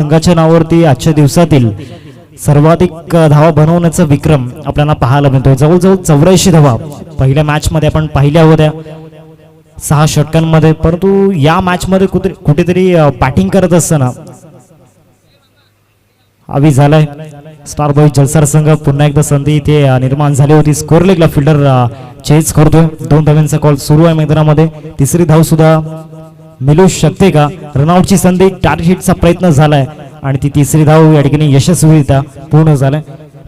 संघाच्या नावावरती आजच्या दिवसातील सर्वाधिक धावा बनवण्याचा विक्रम आपल्याला पाहायला मिळतोय. जवळजवळ 84 धावा पहिल्या मॅच मध्ये आपण पाहिल्या होत्या 6 षटकांमध्ये. परंतु या मॅच मध्ये कुठेतरी बॅटिंग करत असताना आवी झालाय. स्टार बॉयज जलसार संघ पुन्हा एकदा संधी इथे निर्माण झाली होती. स्कोर लेगला फिल्डर चेज करतोय. 2 धावांचा कॉल सुरू आहे मैदानामध्ये. तिसरी धाव सुद्धा मिळू शकते का? रनआउटची संधी, टार्गेट हिटचा प्रयत्न झालाय आणि ती तिसरी धाव या ठिकाणी यशस्वीरित्या पूर्ण झालाय.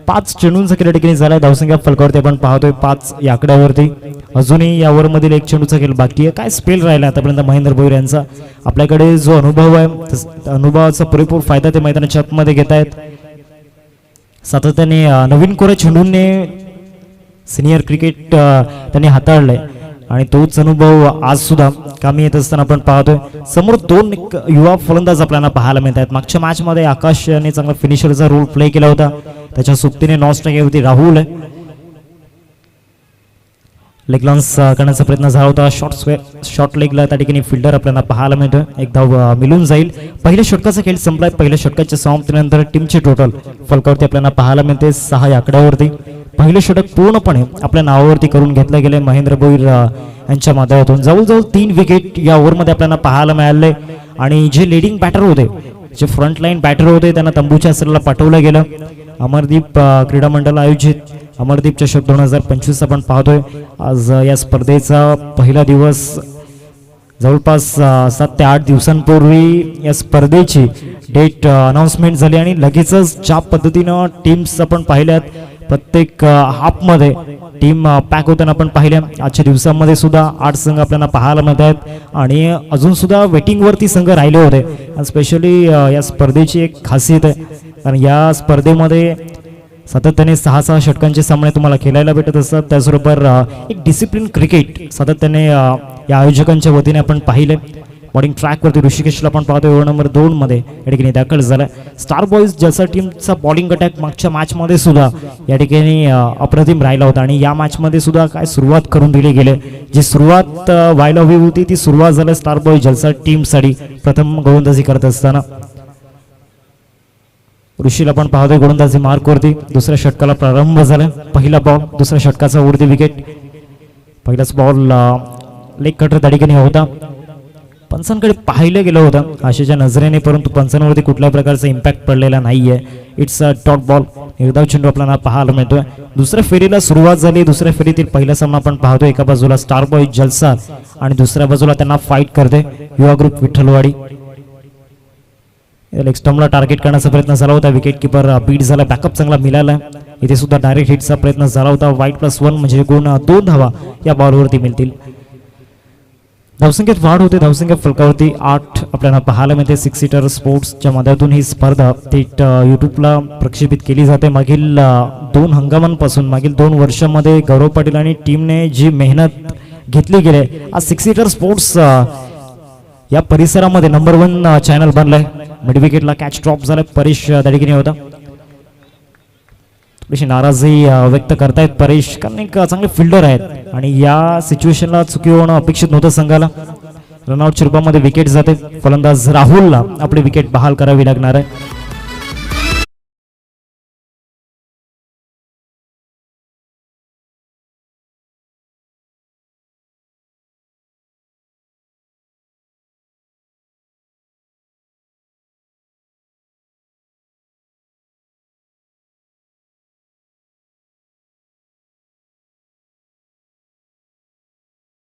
5 चेंडूंचा खेळ या ठिकाणी झालाय. धावसंख्या फलकावरती आपण पाहतोय 5 या आकड्यावरती. अजूनही या ओव्हर मधील 1 चेंडूचा खेळ बाकी आहे. काय स्पेल राहिला आतापर्यंत महेंद्र भोईर यांचा. आपल्याकडे जो अनुभव आहे अनुभवाचा पुरेपूर फायदा ते मैदानाच्या आतमध्ये घेत आहेत. सातत्याने नवीन कोऱ्या चेंडूंनी सिनियर क्रिकेट त्यांनी हाताळलंय आणि तोच अनुभव आज सुद्धा कामी येत असताना आपण पाहतोय. समोर 2 युवा फलंदाज आपल्याला पाहायला मिळत आहेत. मागच्या मॅच मध्ये आकाश याने चांगला फिनिशरचा रोल प्ले केला होता. त्याच्या सोबतीने नॉस्ट होती राहुल. लेग लॉन्स करण्याचा प्रयत्न झाला होता. शॉर्ट लेगला त्या ठिकाणी फिल्डर आपल्याला पाहायला मिळतोय. एक धाव मिळून जाईल. पहिल्या षटकाचा खेळ संपलाय. पहिल्या षटकाच्या समाप्तीनंतर टीमचे टोटल फलकावरती आपल्याला पाहायला मिळते 6 या आकड्यावरती. पहिले षटक पूर्णपणे आपल्या नावावरती करून घेतले गेले महेंद्र भोईर यांच्या माध्यमातून. जवळजवळ 3 विकेट या ओव्हरमध्ये आपल्याला पाहायला मिळाले आणि जे लीडिंग बॅटर होते, जे फ्रंटलाईन बॅटर होते, त्यांना तंबूच्या असलेला पाठवलं गेलं. अमरदीप क्रीडा मंडळ आयोजित अमरदीप चषक 2025 आपण पाहतोय. आज या स्पर्धेचा पहिला दिवस. जवळपास 7 ते 8 दिवसांपूर्वी या स्पर्धेची डेट अनाउन्समेंट झाली आणि लगेचच ज्या पद्धतीनं टीम्स आपण पाहिल्यात प्रत्येक हाफमध्ये टीम पॅक होताना आपण पाहिल्या. आजच्या दिवसामध्ये सुद्धा 8 संघ आपल्याला पाहायला मिळत आहेत आणि अजून सुद्धा वेटिंगवरती संघ राहिले होते. स्पेशली या स्पर्धेची एक खासियत आहे कारण या स्पर्धेमध्ये सातत्याने 6 षटकांचे सामने तुम्हाला खेळायला भेटत असतात. त्याचबरोबर एक डिसिप्लिन क्रिकेट सातत्याने या आयोजकांच्या वतीने आपण पाहिले. बॉलिंग ट्रॅकवरती ऋषिकेशला आपण पाहतो ओव्हर नंबर 2 मध्ये या ठिकाणी दाखल झाला. स्टार बॉयज जलसा टीमचा बॉलिंग अटॅक मागच्या मॅच मध्ये सुद्धा या ठिकाणी अप्रतिम राहिला होता आणि या मॅच मध्ये सुद्धा काय सुरुवात करून दिली गेली. जी सुरुवात व्हायला हवी होती ती सुरुवात झाली स्टार बॉयज जलसा टीमसाठी प्रथम गोलंदाजी करत असताना. ऋषीला आपण पाहतोय गोलंदाजी मार्कवरती. दुसऱ्या षटकाला प्रारंभ झाला. पहिला बॉल, दुसऱ्या षटकाचा उरती विकेट. पहिलाच बॉल लेग कटर त्या ठिकाणी होता. पंचांकडे पाहिलं गेलं होतं आशेच्या नजरेने, परंतु पंचांवरती कुठल्याही प्रकारचा इम्पॅक्ट पडलेला नाहीये. It's a dot ball. निर्धाव चेंडू आपल्याला पाहायला मिळतोय. दुसऱ्या फेरीला सुरुवात झाली. दुसऱ्या फेरीतील पहिला सामना आपण पाहतोय. एका बाजूला स्टार बॉयज जलसा आणि दुसऱ्या बाजूला त्यांना फाईट करते युवा ग्रुप विठ्ठलवाडी. लेग स्टंपला टार्गेट करण्याचा प्रयत्न झाला होता. विकेट किपर बीट झाला. बॅकअप चांगला मिळाला. इथे सुद्धा डायरेक्ट हिटचा प्रयत्न झाला होता. वाईट +1 म्हणजे गुण 2 धावा या बॉलवरती मिळतील. धावसंख्येत वाढ होते. धावसंख्या फलकावरती 8 आपल्याला पाहायला मिळते. 6 सीटर स्पोर्ट्सच्या माध्यमातून ही स्पर्धा थेट यूट्यूबला प्रक्षेपित केली जाते. मागील 2 हंगामांपासून मागील 2 वर्षांमध्ये गौरव पाटील आणि टीमने जी मेहनत घेतली गेली आज 6 सीटर स्पोर्ट्स या परिसरामध्ये नंबर 1 चॅनल बनलाय. मिड विकेटला कॅच ड्रॉप झालाय. परेश त्या ठिकाणी होता. थोडीशी नाराजी व्यक्त करतायत परेश कारण एक चांगले फिल्डर आहेत आणि या सिच्युएशनला चुकी होणं अपेक्षित नव्हतं संघाला. रनआउटच्या रूपामध्ये विकेट जाते. फलंदाज राहुलला आपली विकेट बहाल करावी लागणार आहे.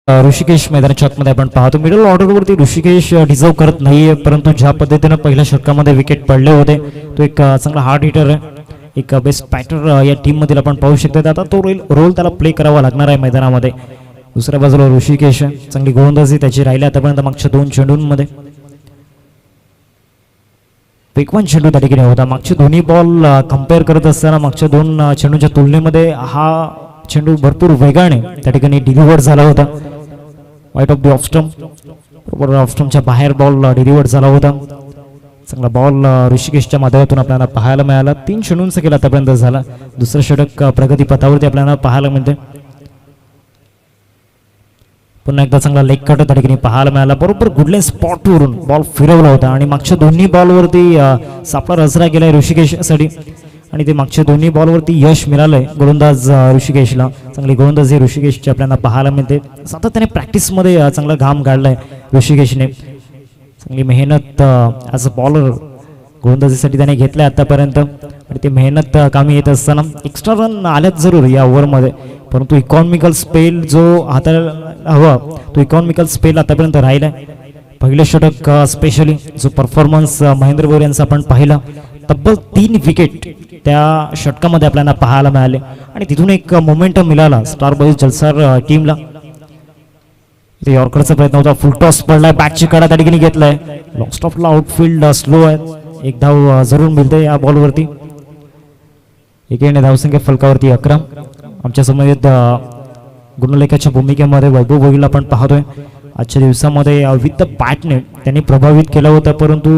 ऋषिकेश मैदानाच्या आतमध्ये आपण पाहतो. मिडल ऑर्डरवरती ऋषिकेश डिझर्व करत नाहीये, परंतु ज्या पद्धतीने पहिल्या षटकामध्ये विकेट पडले होते तो एक चांगला हार्ड हिटर आहे. एक बेस्ट बॅटर या टीम मध्ये आपण पाहू शकतो. आता तो रोल त्याला प्ले करावा लागणार आहे मैदानामध्ये. दुसऱ्या बाजूला ऋषिकेश चांगली गोलंदाजी त्याची राहिली आतापर्यंत मागच्या 2 चेंडूंमध्ये. वेगवान चेंडू त्या ठिकाणी होता. मागचे दोन्ही बॉल कम्पेअर करत असताना मागच्या 2 चेंडूच्या तुलनेमध्ये हा चेंडू भरपूर वेगाने त्या ठिकाणी डिलिव्हर झाला होता. वाईट ऑफ द ऑफ स्टंप. बरोबर ऑफ स्टंपच्या बाहेर बॉल डिलिव्हर झाला होता. चांगला बॉल ऋषिकेशच्या माध्यमातून आपल्याला पाहायला मिळाला. 3 चेंडूंचा खेळ आतापर्यंत झाला. दुसरं षटक प्रगती पथावरती आपल्याला पाहायला मिळते. पुन्हा एकदा चांगला लेग कट त्या ठिकाणी पाहायला मिळाला. बरोबर गुडलेन स्पॉटवरून बॉल फिरवला होता आणि मागच्या दोन्ही बॉलवरती सापळा रचना केलाय ऋषिकेशसाठी आणि ते मागच्या दोन्ही बॉलवरती यश मिळालंय गोलंदाज ऋषिकेशला. चांगली गोलंदाजी ऋषिकेशची आपल्याला पाहायला मिळते. सातत्याने प्रॅक्टिसमध्ये चांगला घाम काढलाय ऋषिकेशने. चांगली मेहनत ॲज अ बॉलर गोलंदाजीसाठी त्याने घेतलाय आतापर्यंत आणि ती मेहनत कामी येत असताना एक्स्ट्रा रन आल्यात जरूर या ओव्हरमध्ये, परंतु इकॉनॉमिकल स्पेल जो हाताळायला हवा तो इकॉनॉमिकल स्पेल आतापर्यंत राहिला. पहिलं षटक स्पेशली जो परफॉर्मन्स महेंद्र बोर यांचा आपण पाहिला, तब्बल 3 विकेट त्या षटकामध्ये आपल्याला पाहायला मिळाले आणि तिथून एक मोमेंटम मिळाला स्टार बॉईज जलसार टीमला. इथे यॉर्करचा प्रयत्न होता, फुल टॉस पडलाय, बॅटची कडा त्या ठिकाणी घेतलाय, लॉंग स्टॉपला आउटफील्ड स्लो आहे, एक धाव जरूर मिळते या बॉलवरती. एकेने धावसंख्या फलकावरती 11. आमच्या समोर गुणलेखाच्या भूमिकेमध्ये वैभव गोहिल आपण पाहतोय. आजच्या दिवसामध्ये विथ द बॅटने त्यांनी प्रभावित केलं होतं, परंतु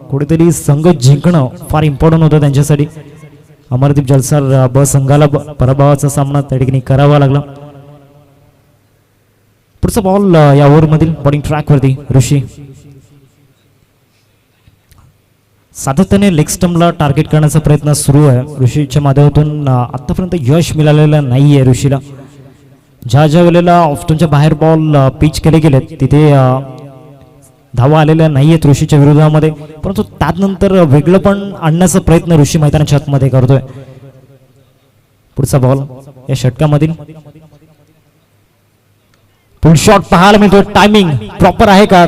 कुठेतरी संघ जिंकणं फार इम्पॉर्टंट होतं त्यांच्यासाठी. अमरदीप जलसार ब संघाला पराभवाचा सामना त्या ठिकाणी करावा लागला. पुढचा बॉल या ओव्हरमधील बॉलिंग ट्रॅकवरती ऋषी सातत्याने लेग स्टंपला टार्गेट करण्याचा प्रयत्न सुरू आहे. ऋषीच्या माध्यमातून आतापर्यंत यश मिळालेलं नाहीये ऋषीला. ज्या ज्या वेळेला ऑफस्टोनच्या बाहेर बॉल पिच केले गेलेत तिथे धावा आलेल्या नाहीयेत ऋषीच्या विरोधामध्ये, परंतु त्यानंतर वेगळं पण आणण्याचा प्रयत्न ऋषी मैदानाच्या आतमध्ये करतोय. पुढचा बॉल या षटकामधील फुल शॉट पाहायला मिळतोय. टायमिंग प्रॉपर आहे का?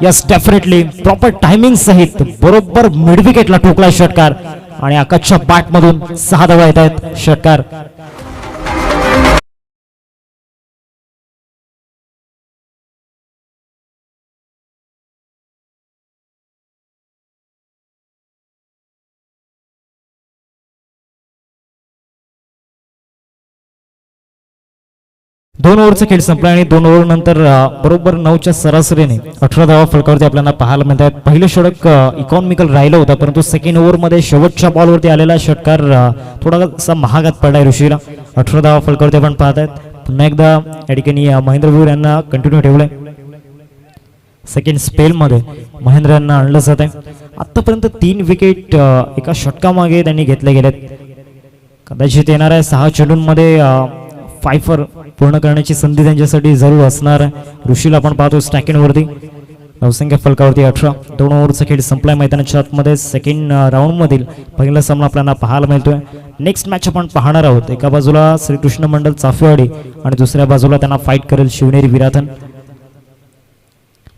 यस, डेफिनेटली प्रॉपर टायमिंग सहित बरोबर मिड विकेटला ठोकला षटकार आणि आकाशच्या बॅट मधून 6 धावा येत आहेत. षटकार दोन ओव्हरचा खेळ संपला आणि 2 ओव्हर नंतर बरोबर 9च्या सरासरीने 18 धावा फलकावरती आपल्याला पाहायला मिळतात. पहिलं षटक इकॉनॉमिकल राहिलं होतं, परंतु सेकंड ओव्हरमध्ये शेवटच्या बॉलवरती आलेला षटकार थोडासा महागात पडलाय ऋषीला. 18 धावा फलकावरती आपण पाहत आहेत. पुन्हा एकदा या ठिकाणी महेंद्र बोर यांना कंटिन्यू ठेवलंय. सेकंड स्पेलमध्ये महेंद्र यांना आणलं जात आहे. आतापर्यंत 3 विकेट एका षटकामागे त्यांनी घेतले गेलेत. कदाचित येणाऱ्या 6 चेंडूंमध्ये 5 पूर्ण करण्याची संधी त्यांच्यासाठी जरूर असणार आहे. ऋषीला आपण पाहतो स्टॅकिंगवरती धावसंख्या फलकावरती 18. 2 ओव्हरचा खेळ संपलाय मैदानाच्या आतमध्ये. सेकंड राऊंडमधील पहिला सामना आपल्याला पाहायला मिळतोय. नेक्स्ट मॅच आपण पाहणार आहोत. एका बाजूला श्रीकृष्ण मंडल चाफेवाडी आणि दुसऱ्या बाजूला त्यांना फाईट करेल शिवनेरी विराथन.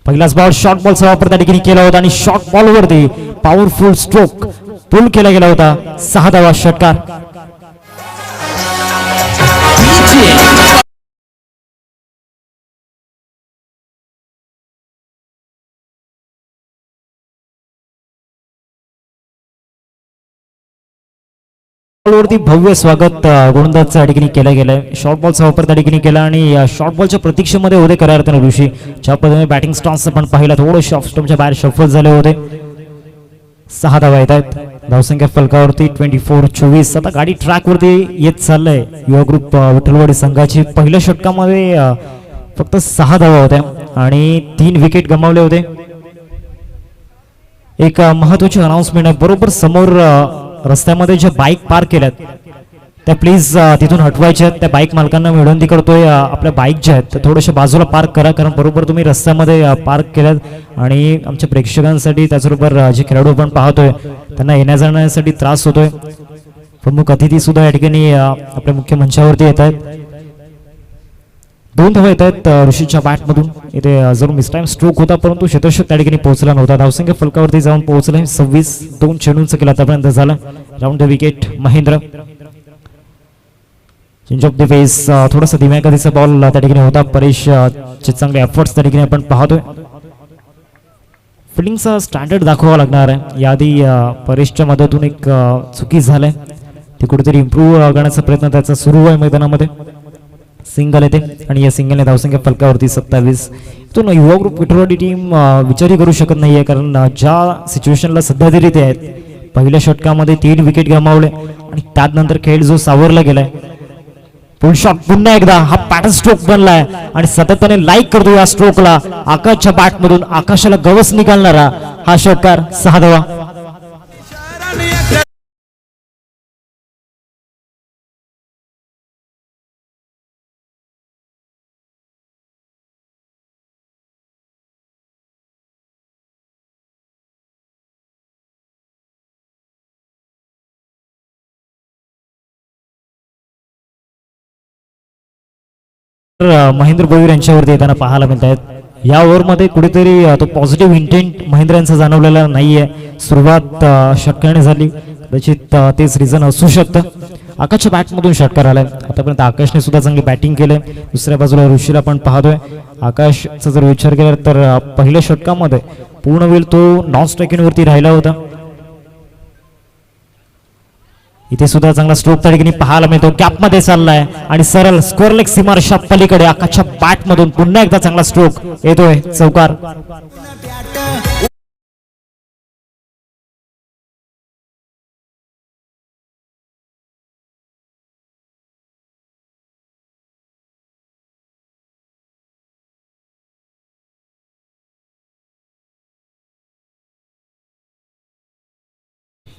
पहिलाच बॉल शॉर्ट बॉलचा वापर त्या ठिकाणी केला होता आणि शॉर्ट बॉलवरती पॉवरफुल स्ट्रोक पुल केला गेला होता. 6 धावा षटकार. वरती भव्य स्वागत गोलंदाजच्या ठिकाणी केलं गेलंय. शॉर्ट बॉलचा वापर त्या ठिकाणी केला आणि शॉर्ट बॉलच्या प्रतीक्षेमध्ये होते खऱ्या अर्थाने ऋषी. ज्या पद्धतीने बॅटिंग स्टॉन्स आपण पाहिला थोडं ऑफ स्टंपच्या बाहेर शफल झाले होते. 6 धावा येत आहेत. धावसंख्या फलकावरती 24-24. आता गाडी ट्रॅकवरती येत चाललंय युवा ग्रुप विठ्ठलवाडी संघाची. पहिल्या षटकामध्ये फक्त 6 धावा होत्या आणि 3 विकेट गमावले होते. एक महत्वाची अनाउन्समेंट आहे. बरोबर समोर रस्त्यामध्ये ज्या बाईक पार्क केल्यात त्या प्लीज तिथून हटवायच्या आहेत. त्या बाईक मालकांना विनंती करतोय आपल्या बाईक ज्या आहेत त्या थोड्याशा बाजूला पार्क करा, कारण बरोबर तुम्ही रस्त्यामध्ये पार्क केल्यात आणि आमच्या प्रेक्षकांसाठी त्याचबरोबर जे खेळाडू आपण पाहतोय त्यांना येण्या जाण्यासाठी त्रास होतोय. प्रमुख अतिथी सुद्धा या ठिकाणी आपल्या मुख्य मंचावरती येत आहेत. 2 धावा येत आहेत ऋषीच्या बॅटमधून. इथे जरूर मिसटाईम स्ट्रोक होता, परंतु शतकशक त्या ठिकाणी पोहोचला नव्हता. धावसंख्या फलकावरती जाऊन पोहोचले 26. 2 चेंडूंचा केला आतापर्यंत झाला. Round the wicket Mahendra. Change of the face थोडासा धीम्या गतीचा बॉल त्या ठिकाणी होता. परेश चे चांगले एफर्ट्स त्या ठिकाणी आपण पाहतोय. फिल्डिंगचा स्टँडर्ड दाखवावा लागणार आहे. याआधी परेशच्या मदतून एक चुकी झालाय, ती कुठेतरी इम्प्रूव्ह करण्याचा प्रयत्न त्याचा सुरू आहे मैदानामध्ये. सिंगल येते आणि या सिंगलने धावसंख्या फलकावरती 27. तो युवा ग्रुप विठ्ठलवाडी टीम विचारही करू शकत नाहीये, कारण ज्या सिच्युएशनला सध्या तरी ते आहेत. पहिल्या षटकामध्ये 3 विकेट गमावले आणि त्यानंतर खेळ जो सावरला गेलाय फुल शॉट पुन्हा एकदा हा पॅटर्न स्ट्रोक बनलाय आणि सातत्याने लाईक करतो या स्ट्रोकला. आकाशच्या बॅट मधून आकाशाला गवस निघालणारा हा षटकार 6 धावा. महेंद्र भोईर यांच्यावरती येताना पाहायला मिळत आहेत. या ओव्हरमध्ये कुठेतरी तो पॉझिटिव्ह इंटेंट महेंद्र यांचा जाणवलेला नाहीये. सुरुवात षटकाने झाली, कदाचित तेच रिझन असू शकतं. आकाशच्या बॅटमधून षटकार आलाय. आतापर्यंत आकाशने सुद्धा चांगली बॅटिंग केलंय. दुसऱ्या बाजूला ऋषीला पण पाहतोय. आकाशचा जर विचार केला तर पहिल्या षटकामध्ये पूर्ण वेळ तो नॉन स्ट्रायकिंग वरती राहिला होता. इथे सुद्धा चांगला स्ट्रोक त्या ठिकाणी पाहायला मिळतो. गॅप मध्ये चाललाय आणि सरळ स्क्वेअर लेग सीमारेषा पलीकडे आकाशच्या बॅट मधून पुन्हा एकदा चांगला स्ट्रोक येतोय. चौकार.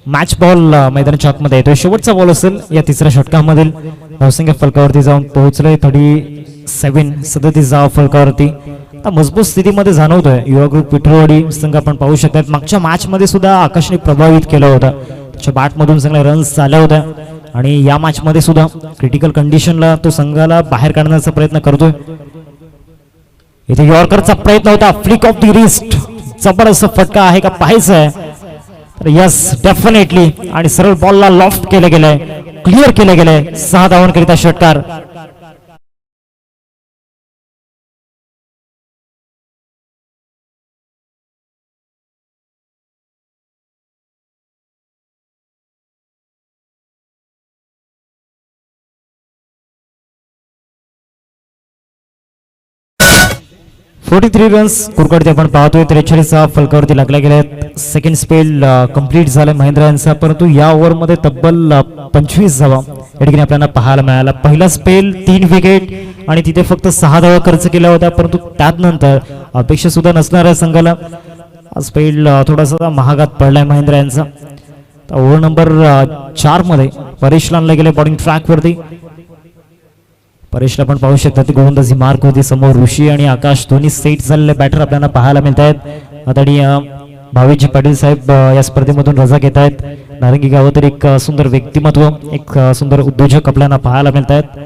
मॅच बॉल मैदान चॉकमध्ये येतोय. शेवटचा बॉल असेल या तिसऱ्या षटकामधील. धावसंख्या फलकावरती जाऊन पोहोचलोय 37 37 धावा फलकावरती. आता मजबूत स्थितीमध्ये जाणवतोय युवा ग्रुप विठ्ठलवाडी संघ. आपण पाहू शकतात मागच्या मॅच मध्ये सुद्धा आकाशने प्रभावित केलं होतं. त्याच्या बॅट मधून चांगल्या रन्स झाल्या होत्या आणि या मॅच मध्ये सुद्धा क्रिटिकल कंडिशनला तो संघाला बाहेर काढण्याचा प्रयत्न करतोय. इथे यॉर्करचा प्रयत्न होता. Flick of the wrist. जबरदस्त फटका आहे का पाहायचं आहे. Yes definitely. आणि सरळ बॉलला लॉफ्ट केलं गेलंय, क्लिअर केलं गेलंय. 6 धावांकरिता षटकार. .43 रन्स कुरकडते आपण पाहतोय. 43 फलकावरती लागल्या गेल्यात. सेकंड स्पेल कंप्लीट झालाय महेंद्र यांचा, परंतु या ओव्हरमध्ये तब्बल 25 धावा या ठिकाणी आपल्याला पाहायला मिळाला. पहिला स्पेल 3 विकेट आणि तिथे फक्त 6 धावा खर्च केल्या होत्या, परंतु त्यानंतर अपेक्षा सुद्धा नसणाऱ्या संघाला हा स्पेल थोडासा महागात पडलाय महेंद्र यांचा. ओव्हर नंबर 4 मध्ये परेशला आणलं गेले बॉलिंग ट्रॅक वरती. परेशला पण पाहू शकता ती गोलंदाजी मार्क होती. समोर ऋषी आणि आकाश दोन्ही सेट झालेले बॅटर आपल्याला पाहायला मिळत आहेत. आता भावेजी पाटील साहेब या स्पर्धेमधून रजा घेत आहेत. नारंगी गावातील एक सुंदर व्यक्तिमत्व, एक सुंदर उद्योजक आपल्याला पाहायला मिळत आहेत.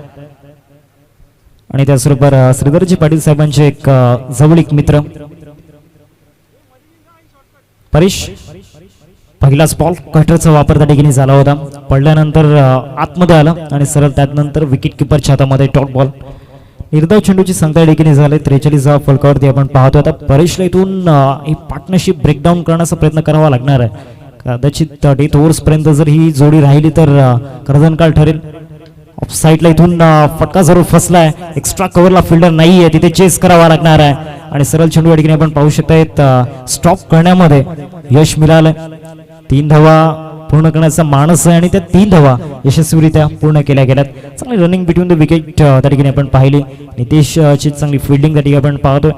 आणि त्याचबरोबर श्रीधरजी पाटील साहेबांचे एक जवळीक मित्र परेश. पहिलाच बॉल कटरचा वापर त्या ठिकाणी झाला होता. पडल्यानंतर आतमध्ये आला आणि सरळ त्यानंतर विकेट किपरच्या हातामध्ये डॉट बॉल. निर्धाव चेंडूची संख्या ठिकाणी झाली 43 फलकावरती आपण पाहतो. आता परेशला इथून ही पार्टनरशिप ब्रेकडाऊन करण्याचा प्रयत्न करावा लागणार आहे. कदाचित डेथ ओव्हर्स पर्यंत जर ही जोडी राहिली तर कर्दनकाळ ठरेल. ऑफ साईडला इथून फटका जरूर फसलाय. एक्स्ट्रा कव्हरला फिल्डर नाहीये, तिथे चेस करावा लागणार आहे आणि सरळ चेंडू या ठिकाणी आपण पाहू शकता स्टॉप करण्यामध्ये यश मिळालंय. 3 धावा पूर्ण करण्याचा मानस आहे आणि त्या 3 धावा यशस्वीरित्या पूर्ण केल्या गेल्यात. चांगली रनिंग बिटवीन द विकेट त्या ठिकाणी आपण पाहिली. नितेशची चांगली फिल्डिंग त्या ठिकाणी आपण पाहतोय.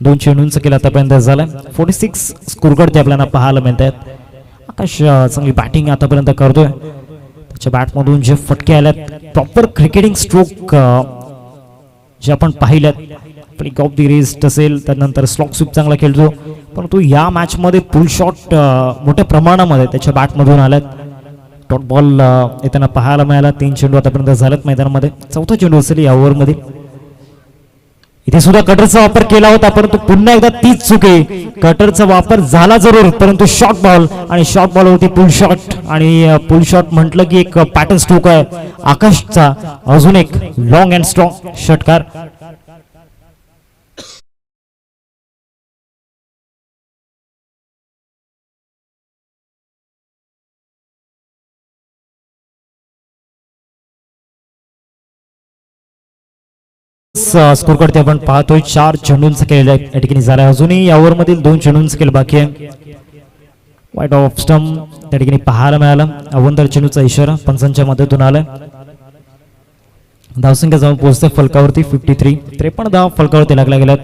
2 चेंडूंचा केला आतापर्यंत झालाय. 46 स्कोरकडे आपल्याला पाहायला मिळत आहेत. आकाश चांगली बॅटिंग आतापर्यंत करतोय. त्याच्या बॅटमधून जे फटके आल्यात प्रॉपर क्रिकेटिंग स्ट्रोक जे आपण पाहिल्यात. फ्लिक ऑफ द रिस्ट असेल, त्यानंतर स्लॉक स्वीप चांगला खेळतो, परंतु या मॅच मध्ये पुल शॉट मोठ्या प्रमाणामध्ये त्याच्या बॅटमधून आल्यात. डॉट बॉल येताना पाहायला मिळाला. 3 चेंडू आतापर्यंत झालेत मैदानामध्ये. 4था चेंडू असेल या ओव्हरमध्ये. इथे सुद्धा कटरचा वापर केला होता, परंतु पुन्हा एकदा तीच चूक आहे. कटरचा वापर झाला जरूर, परंतु शॉर्ट बॉल आणि शॉर्ट बॉल होती पुल शॉट. आणि पुल शॉट म्हटलं की एक पॅटर्न स्ट्रोक आहे आकाशचा. अजून एक लॉंग अँड स्ट्रॉंग षटकार. स्कोर करते आपण पाहतोय. 4 चेंडूंचा खेळ या ठिकाणी झाला. अजूनही या ओव्हर मधील 2 चेंडूंचा खेळ बाकी आहे. वाईट ऑफ स्टंप त्या ठिकाणी पाहायला मिळाला. अवंतर चेंडूचा इशारा पंचांच्या मदतीतून आलाय. धावसंख्या जाऊन पोहोचते फलकावरती 53. 53 धाव फलकावरती लागल्या गेल्यात.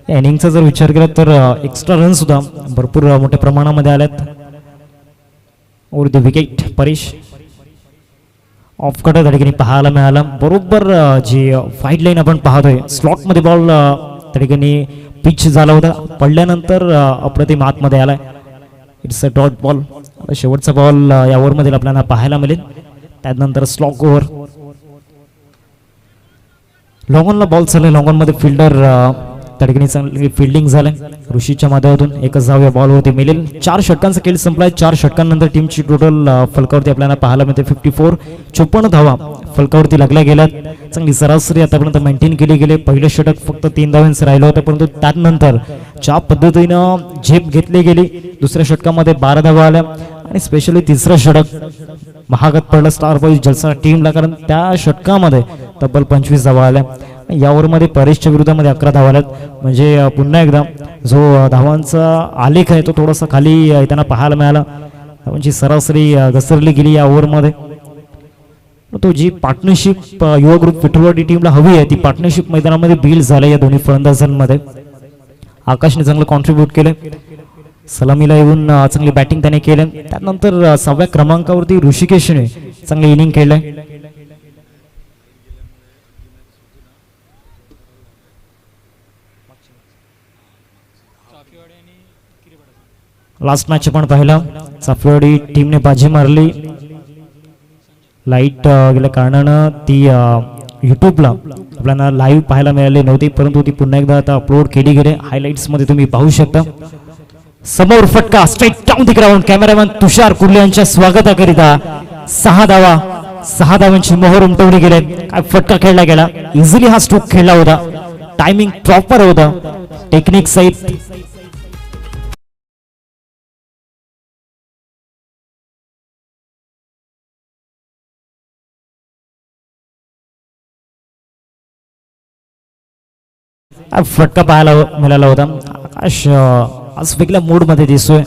या इनिंगचा जर विचार केला तर एक्स्ट्रा रन सुद्धा भरपूर मोठ्या प्रमाणामध्ये आल्यात. ओर द विकेट परेश ऑफ कट त्या ठिकाणी पाहायला मिळाला. बरोबर जी फाईट लाईन आपण पाहतोय स्लॉटमध्ये बॉल त्या ठिकाणी पिच झाला होता, पडल्यानंतर अप्रतिम आतमध्ये आलाय. It's a dot ball. शेवटचा बॉल या ओव्हरमध्ये आपल्याला पाहायला मिळेल. त्यानंतर स्लॉग ओव्हर. लॉंगॉनला बॉल चालले. लॉंगॉनमध्ये फिल्डर त्या ठिकाणी चांगली फिल्डिंग झालंय ऋषीच्या माध्यमातून. एकच धाव या बॉलवरती मिळेल. 4 षटकांचा खेळ संपलाय. 4 षटकांनंतर टीमची टोटल फलकावरती आपल्याला पाहायला मिळते 54. 54 धावा फलकावरती लागल्या गेल्यात. चांगली सरासरी आतापर्यंत मेंटेन केली गेली. पहिलं षटक फक्त 3 धावांचं राहिलं होतं, परंतु त्यानंतर ज्या पद्धतीनं झेप घेतली गेली दुसऱ्या षटकामध्ये 12 धावा आल्या आणि स्पेशली तिसरं षटक महागात पडलं स्टार बॉईज जलसा टीमला, कारण त्या षटकामध्ये तब्बल 25 धावा आल्या. या ओव्हरमध्ये परेशच्या विरोधामध्ये 11 धावा आल्यात. म्हणजे पुन्हा एकदा जो धावांचा आलेख आहे तो थोडासा खाली येताना पाहायला मिळाला. धावांची सरासरी घसरली गेली या ओव्हरमध्ये. तो जी पार्टनरशिप युवा ग्रुप विठुरवाडी टीमला हवी आहे ती पार्टनरशिप मैदानामध्ये बिल्ड झाली या दोन्ही फलंदाजांमध्ये. आकाशने चांगलं कॉन्ट्रीब्यूट केलं. सलामीला येऊन चांगली बॅटिंग त्याने केलं. त्यानंतर 6व्या क्रमांकावरती ऋषिकेशने चांगली इनिंग खेळलंय. लास्ट मॅच आपण पाहिला. चाफेवाडी टीमने बाजी मारली. लाईट गेल्या कारणानं ती यूट्यूबला आपल्याला लाईव्ह पाहायला मिळाली नव्हती, परंतु ती पुन्हा एकदा आता अपलोड केली गेली. हायलाइट्स मध्ये तुम्ही पाहू शकता. समोर फटका straight down the ground. Cameraman Tushar Kurle यांच्या स्वागताकरिता 6 धावा. 6 धावांची मोहर उमटवली गेली. काय फटका खेळला गेला. इझिली हा स्ट्रोक खेळला होता. टायमिंग प्रॉपर होता. टेक्निक सहित फटका पाहायला मिळाला होता. आकाश आज वेगळ्या मूड मध्ये दिसतोय.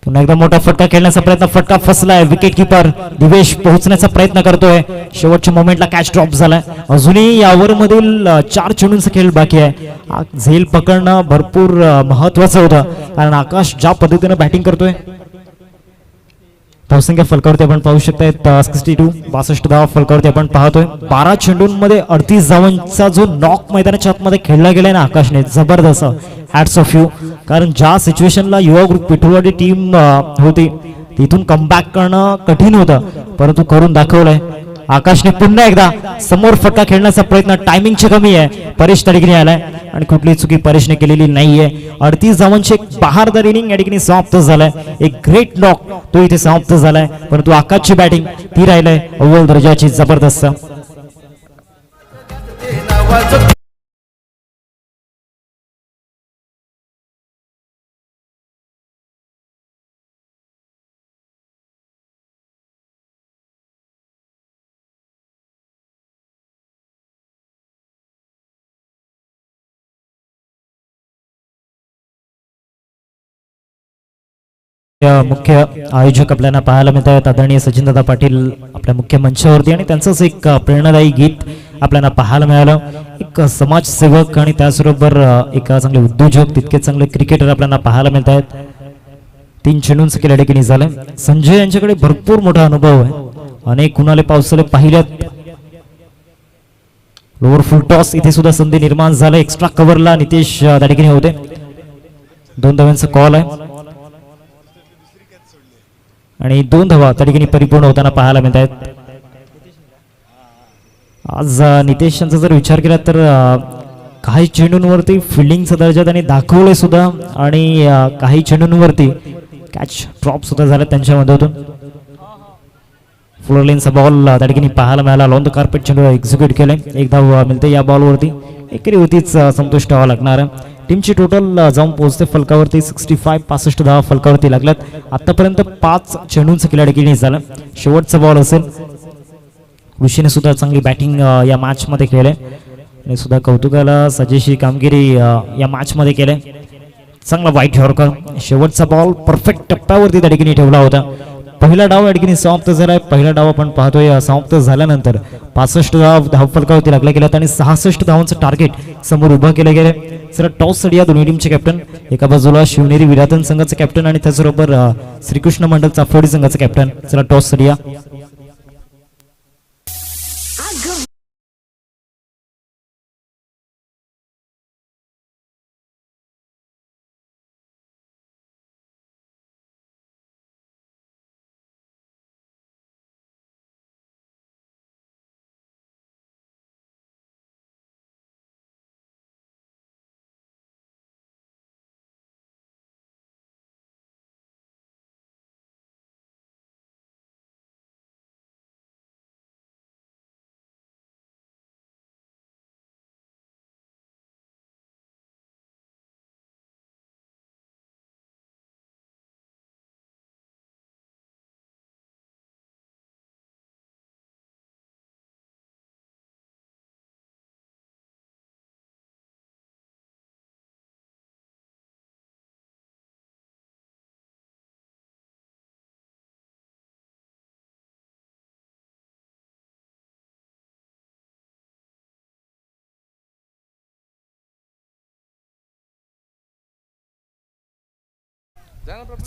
पुन्हा एकदा मोठा फटका खेळण्याचा प्रयत्न. फटका फसलाय. विकेट किपर दिवेश पोहोचण्याचा प्रयत्न करतोय. शेवटच्या मोमेंटला कॅच ड्रॉप झालाय. अजूनही या ओव्हर मधील 4 चेंडूंचा खेळ बाकी आहे. झेल पकडणं भरपूर महत्वाचं होतं, कारण आकाश ज्या पद्धतीने बॅटिंग करतोय. धावसंख्या फलकावरती आपण पाहू शकताय 62. 62 धावा फलकावरती आपण पाहतोय. 12 चेंडूंमध्ये 38 धावांचा जो नॉक मैदानाच्या आतमध्ये खेळला गेलाय ना आकाशने, जबरदस्त. Hats off you. कारण ज्या सिच्युएशनला युवा ग्रुप विठुरवाडी टीम होती तिथून कमबॅक करणं कठीण होतं, परंतु करून दाखवलंय आकाशने. पुन्हा एकदा समोर फटका खेळण्याचा प्रयत्न. टायमिंगची कमी आहे. परेश त्या ठिकाणी आलाय आणि कुठली चुकी परेशने केलेली नाहीये. 38 धावांची एक बहारदार इनिंग या ठिकाणी समाप्त झालाय. एक ग्रेट नॉक तो इथे समाप्त झालाय, परंतु आकाशची बॅटिंग ती राहिलंय अव्वल दर्जाची, जबरदस्त. मुख्य आयोजक आपल्याला पाहायला मिळत आहेत आदरणीय सचिनदादा पाटील आपल्या मुख्य मंचावरती, आणि त्यांचंच एक प्रेरणादायी गीत आपल्याला पाहायला मिळालं. एक समाजसेवक आणि त्याचबरोबर एक चांगले उद्योजक, तितके चांगले क्रिकेटर आपल्याला पाहायला मिळत आहेत. 3 चेंडूंचं खेळ ठिकाणी झालं. संजय यांच्याकडे भरपूर मोठा अनुभव आहे. अनेक कुणाले पावसाले पाहिल्यात. लोअर फुल टॉस इथे सुद्धा संधी निर्माण झालं. एक्स्ट्रा कव्हरला नितेश त्या ठिकाणी होते. 2 धावांचा कॉल आहे आणि 2 धावा त्या ठिकाणी परिपूर्ण होताना पाहायला मिळत आहेत. आज नितेश यांचा जर विचार केला तर काही चेंडूंवरती फिल्डिंगचा दर्जा त्यांनी दाखवले सुद्धा, आणि काही चेंडूंवरती कॅच ड्रॉप सुद्धा झाला त्यांच्या मधून. फ्लोर लेनचा बॉल त्या ठिकाणी पाहायला मिळाला. लॉन द कार्पेट चेंडू एक्झिक्यूट केले. 1 धाव मिळते या बॉलवरती. एकरी होतीच संतुष्ट व्हावं लागणार आहे. टीमची टोटल जाऊन पोहोचते फलकावरती 65 धावा फलकावरती लागल्यात. आतापर्यंत 5 चेंडूंचं खेळ ठिकाणी झालं. शेवटचा बॉल असेल. ऋषीने सुद्धा चांगली बॅटिंग या मॅच मध्ये केले आणि सुद्धा कौतुकाला सजेशी कामगिरी या मॅच मध्ये केले. चांगला वाईट यॉर्कर. शेवटचा बॉल परफेक्ट टप्प्यावरती त्या ठिकाणी ठेवला होता. पहिला डाव या ठिकाणी समाप्त झालाय. पहिला डाव आपण पाहतोय समाप्त झाल्यानंतर 65 धाव फलकावरती लागल्या गेल्यात आणि 66 धावांचं टार्गेट समोर उभं केलं गेलं. जरा टॉस साठी या दोन्ही टीमचे कॅप्टन, एका बाजूला शिवनेरी विरातन संघाचे कॅप्टन आणि त्याचबरोबर श्रीकृष्ण मंडल चाफेवाडी संघाचे कॅप्टन. जरा टॉस साठी या.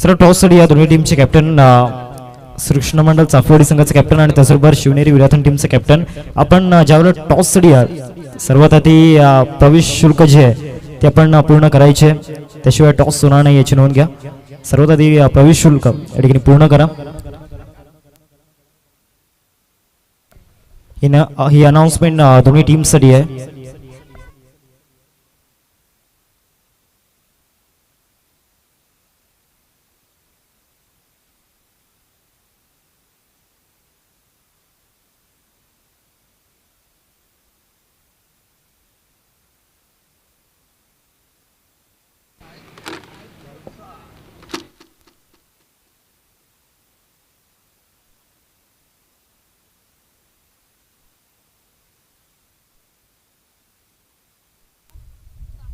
सर टॉस साठी या दोन्ही टीमचे कॅप्टन श्रीकृष्ण मंडल चाफेवाडी संघाचे कॅप्टन आणि त्याचबरोबर शिवनेरी विराथन टीमचे कॅप्टन. आपण ज्यावेळेला टॉस साठी सर्वात आधी प्रवेश शुल्क जे आहे ते आपण पूर्ण करायचे, त्याशिवाय टॉस होणार नाही याची नोंद घ्या. सर्वात आधी प्रवेश शुल्क या ठिकाणी पूर्ण करा. ही अनाउन्समेंट दोन्ही टीमसाठी आहे.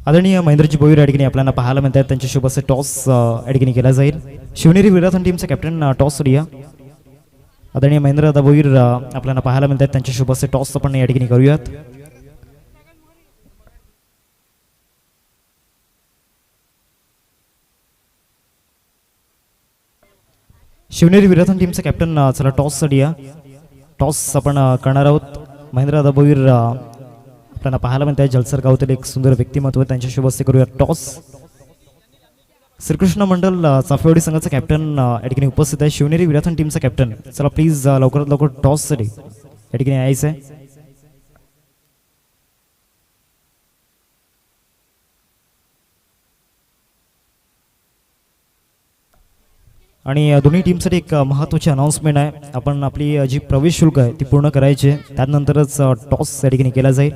आदरणीय महेंद्रजी भोईर या ठिकाणी आपल्याला पाहायला मिळतात. त्यांच्या शुभ असे टॉस या ठिकाणी केला जाईल. शिवनेरी विराथन टीमचे कॅप्टन टॉस या आदरणीय महेंद्रदा भोईर आपल्याला पाहायला मिळतात. त्यांच्या शुभ असे टॉस आपण या ठिकाणी करूयात. शिवनेरी विराथन टीमचे कॅप्टन चला टॉस साठी या. टॉस आपण करणार आहोत. महेंद्रदा भोईर आपल्याला पाहायला मिळत आहे. जलसर गावातील एक सुंदर व्यक्तिमत्व, त्यांच्या शुभ हस्ते करूया टॉस. श्रीकृष्ण मंडल चाफेवाडी संघाचा कॅप्टन या ठिकाणी उपस्थित आहे. शिवनेरी विराथन टीमचा कॅप्टन चला प्लीज लवकरात लवकर टॉस साठी या ठिकाणी यायचं आहे. आणि दोन्ही टीमसाठी एक महत्त्वाची अनाउन्समेंट आहे. आपण आपली जी प्रवेश शुल्क आहे ती पूर्ण करायची आहे, त्यानंतरच टॉस या ठिकाणी केला जाईल.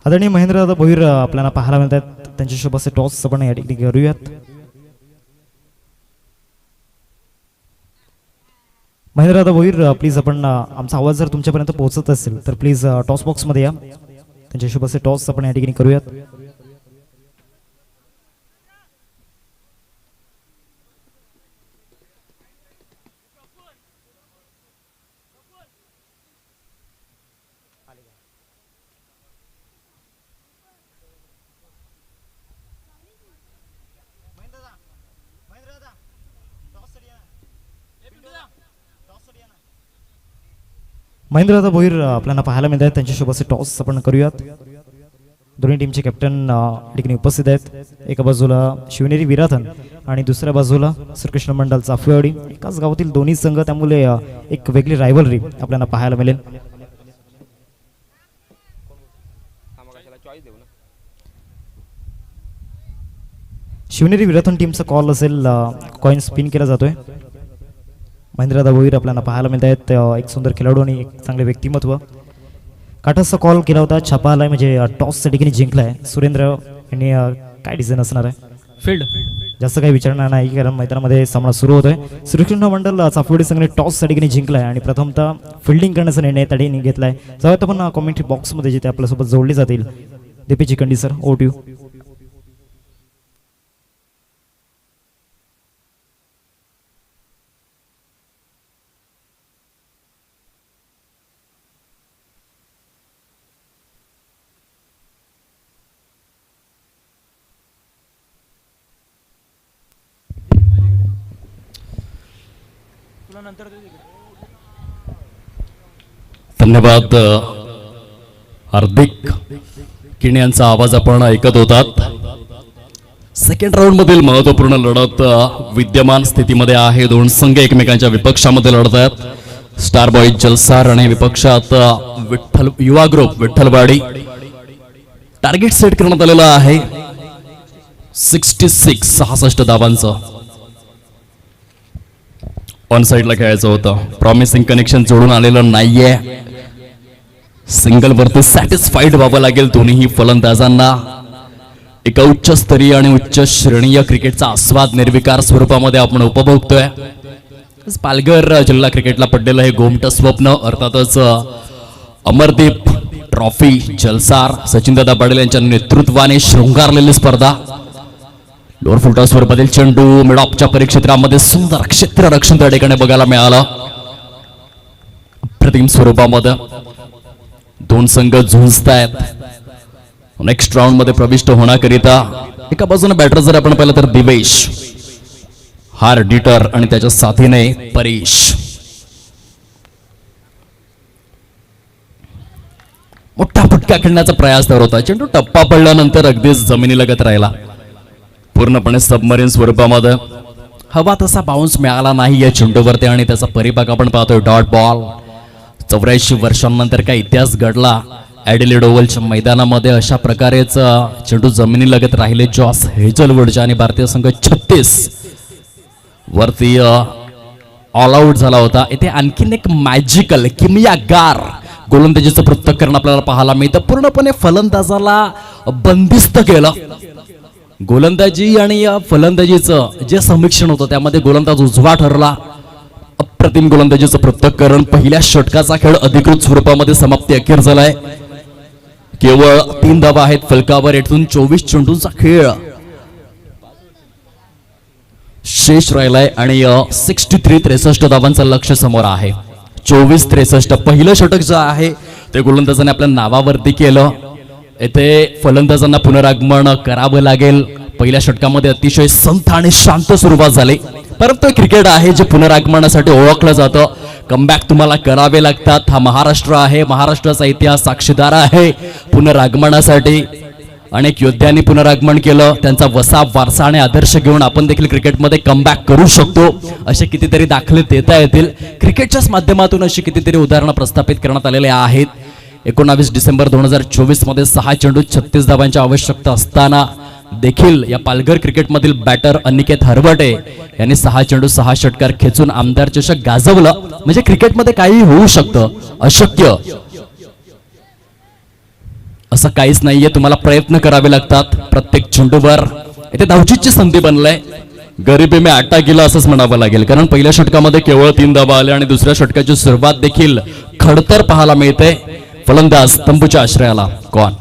आदरणीय महेंद्रदा भोईर आपल्याला पाहायला मिळतात. त्यांच्या शुभ असे टॉस आपण या ठिकाणी करूयात. महेंद्रदा भोईर प्लीज आपण आमचा आवाज जर तुमच्यापर्यंत पोहोचत असेल तर प्लीज टॉस बॉक्स मध्ये या. त्यांच्या शुभ असे टॉस आपण या ठिकाणी करूयात. महेंद्रदा भोईर आपल्याला पाहायला मिळत आहेत. त्यांच्या शुभ असे टॉस आपण करूयात. दोन्ही टीमचे कॅप्टन ठिकाणी उपस्थित आहेत. एका बाजूला शिवनेरी विराथन आणि दुसऱ्या बाजूला श्रीकृष्ण मंडल चाफेवाडी. एकाच गावातील दोन्ही संघ, त्यामुळे एक वेगळी रायव्हलरी आपल्याला पाहायला मिळेल. शिवनेरी विराथन टीमचा कॉल असेल, कॉइन स्पिन केला जातोय. महेंद्रदा भोईर आपल्याला पाहायला मिळत आहेत. एक सुंदर खेळाडू आणि एक चांगले व्यक्तिमत्व. काटाचा कॉल केला होता, छापा आलाय, म्हणजे टॉस च्या ठिकाणी जिंकलाय. सुरेंद्र यांनी काय डिझाईन असणार आहे? फील्ड जास्त काही विचारणार नाही कारण मैदानामध्ये सामना सुरू होतोय. श्रीकृष्ण मंडळ चाफोडी संघाने टॉस त्या ठिकाणी जिंकलाय आणि प्रथमतः फिल्डिंग करण्याचा निर्णय त्या ठिकाणी घेतलाय. जाऊयात आपण कॉमेंट्री बॉक्समध्ये जिथे आपल्यासोबत जोडले जातील. Deepi Chikandi sir, over to you. धन्यवाद. हार्दिक किणे यांचा आवाज आपण ऐकत होतात. सेकंड राऊंड मधील महत्वपूर्ण लढत विद्यमान स्थितीमध्ये आहे. दोन संघ एकमेकांच्या विपक्षामध्ये लढत आहेत. स्टार बॉय जलसार आणि विपक्षात विठ्ठल युवा ग्रुप विठ्ठलवाडी. टार्गेट सेट करण्यात आलेला आहे 66 धावांचं. ऑन साइडला खेळायचं होतं. प्रॉमिसिंग कनेक्शन जोडून आलेलं नाहीये. सिंगल वरती सॅटिस्फाईड व्हावं लागेल दोन्ही फलंदाजांना. एका उच्च स्तरीय आणि उच्च श्रेणीय क्रिकेटचा आस्वाद निर्विकार स्वरूपामध्ये आपण उपभोगतोय. पालघर जिल्हा क्रिकेटला पडलेलं हे गोमट स्वप्न अर्थातच अमरदीप ट्रॉफी जलसार सचिनदादा पाटील यांच्या नेतृत्वाने शृंगारलेली स्पर्धा. लोअर फुलटॉस स्वरूपातील चेंडू मिड ऑफच्या परिक्षेत्रामध्ये सुंदर क्षेत्ररक्षण त्या ठिकाणी बघायला मिळालं. अप्रतिम स्वरूपामध्ये दोन संघ झुंजतायत नेक्स्ट राऊंड मध्ये प्रविष्ट होण्याकरिता. एका बाजूने बॅटर जर आपण पाहिलं तर दिवेश, हार डिटर आणि त्याच्या साथीने परेश. मोठा फटका खेळण्याचा प्रयास तर होता. चेंडू टप्पा पडल्यानंतर अगदीच जमिनीलगत राहिला. पूर्णपणे सबमरीन स्वरूपामध्ये हवा तसा बाउन्स मिळाला नाही या चेंडूवरती आणि त्याचा परिपाक आपण पाहतोय डॉट बॉल. 84 वर्षांनंतर काय इतिहास घडला ॲडिलेड ओव्हलच्या मैदानामध्ये. अशा प्रकारेच चेंडू जमिनीलगत राहिले. जॉस हेजलवूडच्या आणि भारतीय संघ 36 वरती ऑल आउट झाला होता. इथे आणखीन एक मॅजिकल किमयागार गोलंदाजीचं पृथक्करण आपल्याला पाहायला मिळतं. पूर्णपणे फलंदाजाला बंदिस्त केलं. गोलंदाजी आणि फलंदाजीचं जे समीक्षण होतं त्यामध्ये गोलंदाज उजवा ठरला. अप्रतिम गोलंदाजीचं पृथक्करण. पहिल्या षटकाचा खेळ अधिकृत स्वरूपामध्ये समाप्ती अखेर झालाय. केवळ 3 धावा आहेत फलकावर. येथून 24 चेंडूंचा खेळ शेष राहिलाय आणि 63 धावांचं लक्ष समोर आहे. 24-63 पहिलं षटक जे आहे ते गोलंदाजाने आपल्या नावावरती केलं. येथे फलंदाजांना पुनरागमन करावं लागेल. पहिल्या षटकामध्ये अतिशय संथ आणि शांत सुरुवात झाली. परंतु क्रिकेट आहे जे पुनरागमनासाठी ओळखलं जातं. कमबॅक तुम्हाला करावे लागतात. हा महाराष्ट्र आहे. महाराष्ट्राचा इतिहास साक्षीदार आहे पुनरागमनासाठी. अनेक योद्ध्यांनी पुनरागमन केलं. त्यांचा वसा वारसा आणि आदर्श घेऊन आपण देखील क्रिकेटमध्ये कमबॅक करू शकतो असे कितीतरी दाखले देता येतील. क्रिकेटच्याच माध्यमातून अशी कितीतरी उदाहरणं प्रस्थापित करण्यात आलेले आहेत. 19 डिसेंबर 2024 मध्ये 6 चेंडू 36 धावांची आवश्यकता असताना देखील या पालघर क्रिकेटमधील बॅटर अनिकेत हरवटे यांनी 6 चेंडू 6 षटकार खेचून आमदार चषक गाजवलं. म्हणजे क्रिकेटमध्ये काही होऊ शकतं. अशक्य असं काहीच नाहीये. तुम्हाला प्रयत्न करावे लागतात प्रत्येक चेंडूवर. इथे धावचीची संधी बनलाय. गरिबी में आटा गेला असंच म्हणावं लागेल. कारण पहिल्या षटकामध्ये केवळ 3 धावा आल्या आणि दुसऱ्या षटकाची सुरुवात देखील खडतर पाहायला मिळते. फलंदाज तंबूच्या आश्रयाला कॉन.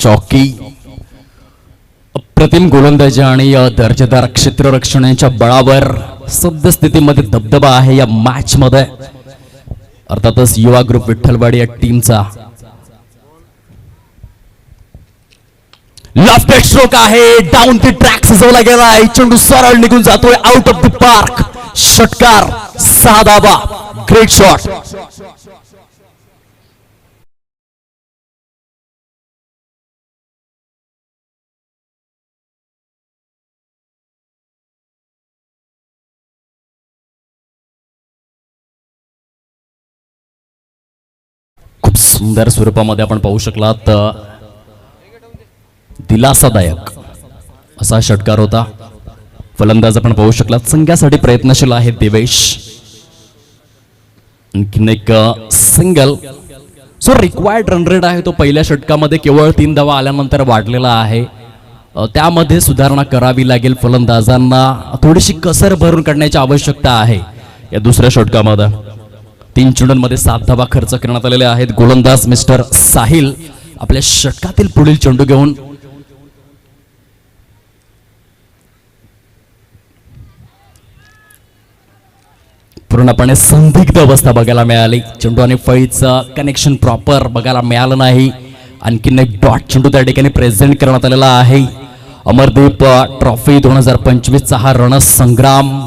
चौकी अप्रतिम गोलंदाजी आणि दर्जेदार क्षेत्ररक्षणाच्या बळावर सद्यस्थितीमध्ये दबदबा आहे या मॅच मध्ये. अर्थातच युवा ग्रुप विठ्ठलवाडी या टीमचा लेफ्ट स्ट्रोक आहे. डाऊन द ट्रॅक सजवला गेलाय. चेंडू सरळ निघून जातोय आउट ऑफ द पार्क. षटकार 6 धावा. Great shot. सुंदर स्वरूपामध्ये आपण पाहू शकलात दिलासादायक असा षटकार होता. फलंदाज आपण पाहू शकलात संघासाठी प्रयत्नशील आहे दिवेश. आणखीन एक single. So required run rate आहे तो पहिल्या षटकामध्ये केवळ 3 धावा आल्यानंतर वाढलेला आहे. त्यामध्ये सुधारणा करावी लागेल. फलंदाजांना थोडीशी कसर भरून काढण्याची आवश्यकता आहे. या दुसऱ्या षटकामध्ये 3 चेंडूंमध्ये 7 धावा खर्च करण्यात आलेल्या आहेत. गोलंदाज मिस्टर साहिल आपल्या षटकातील पुढील चेंडू घेऊन पूर्णपणे संदिग्ध अवस्था बघायला मिळाली. चेंडू आणि फळीचं कनेक्शन प्रॉपर बघायला मिळालं नाही. आणखीन एक डॉट चेंडू त्या ठिकाणी प्रेझेंट करण्यात आलेला आहे. अमरदीप ट्रॉफी 2025 हा रणसंग्राम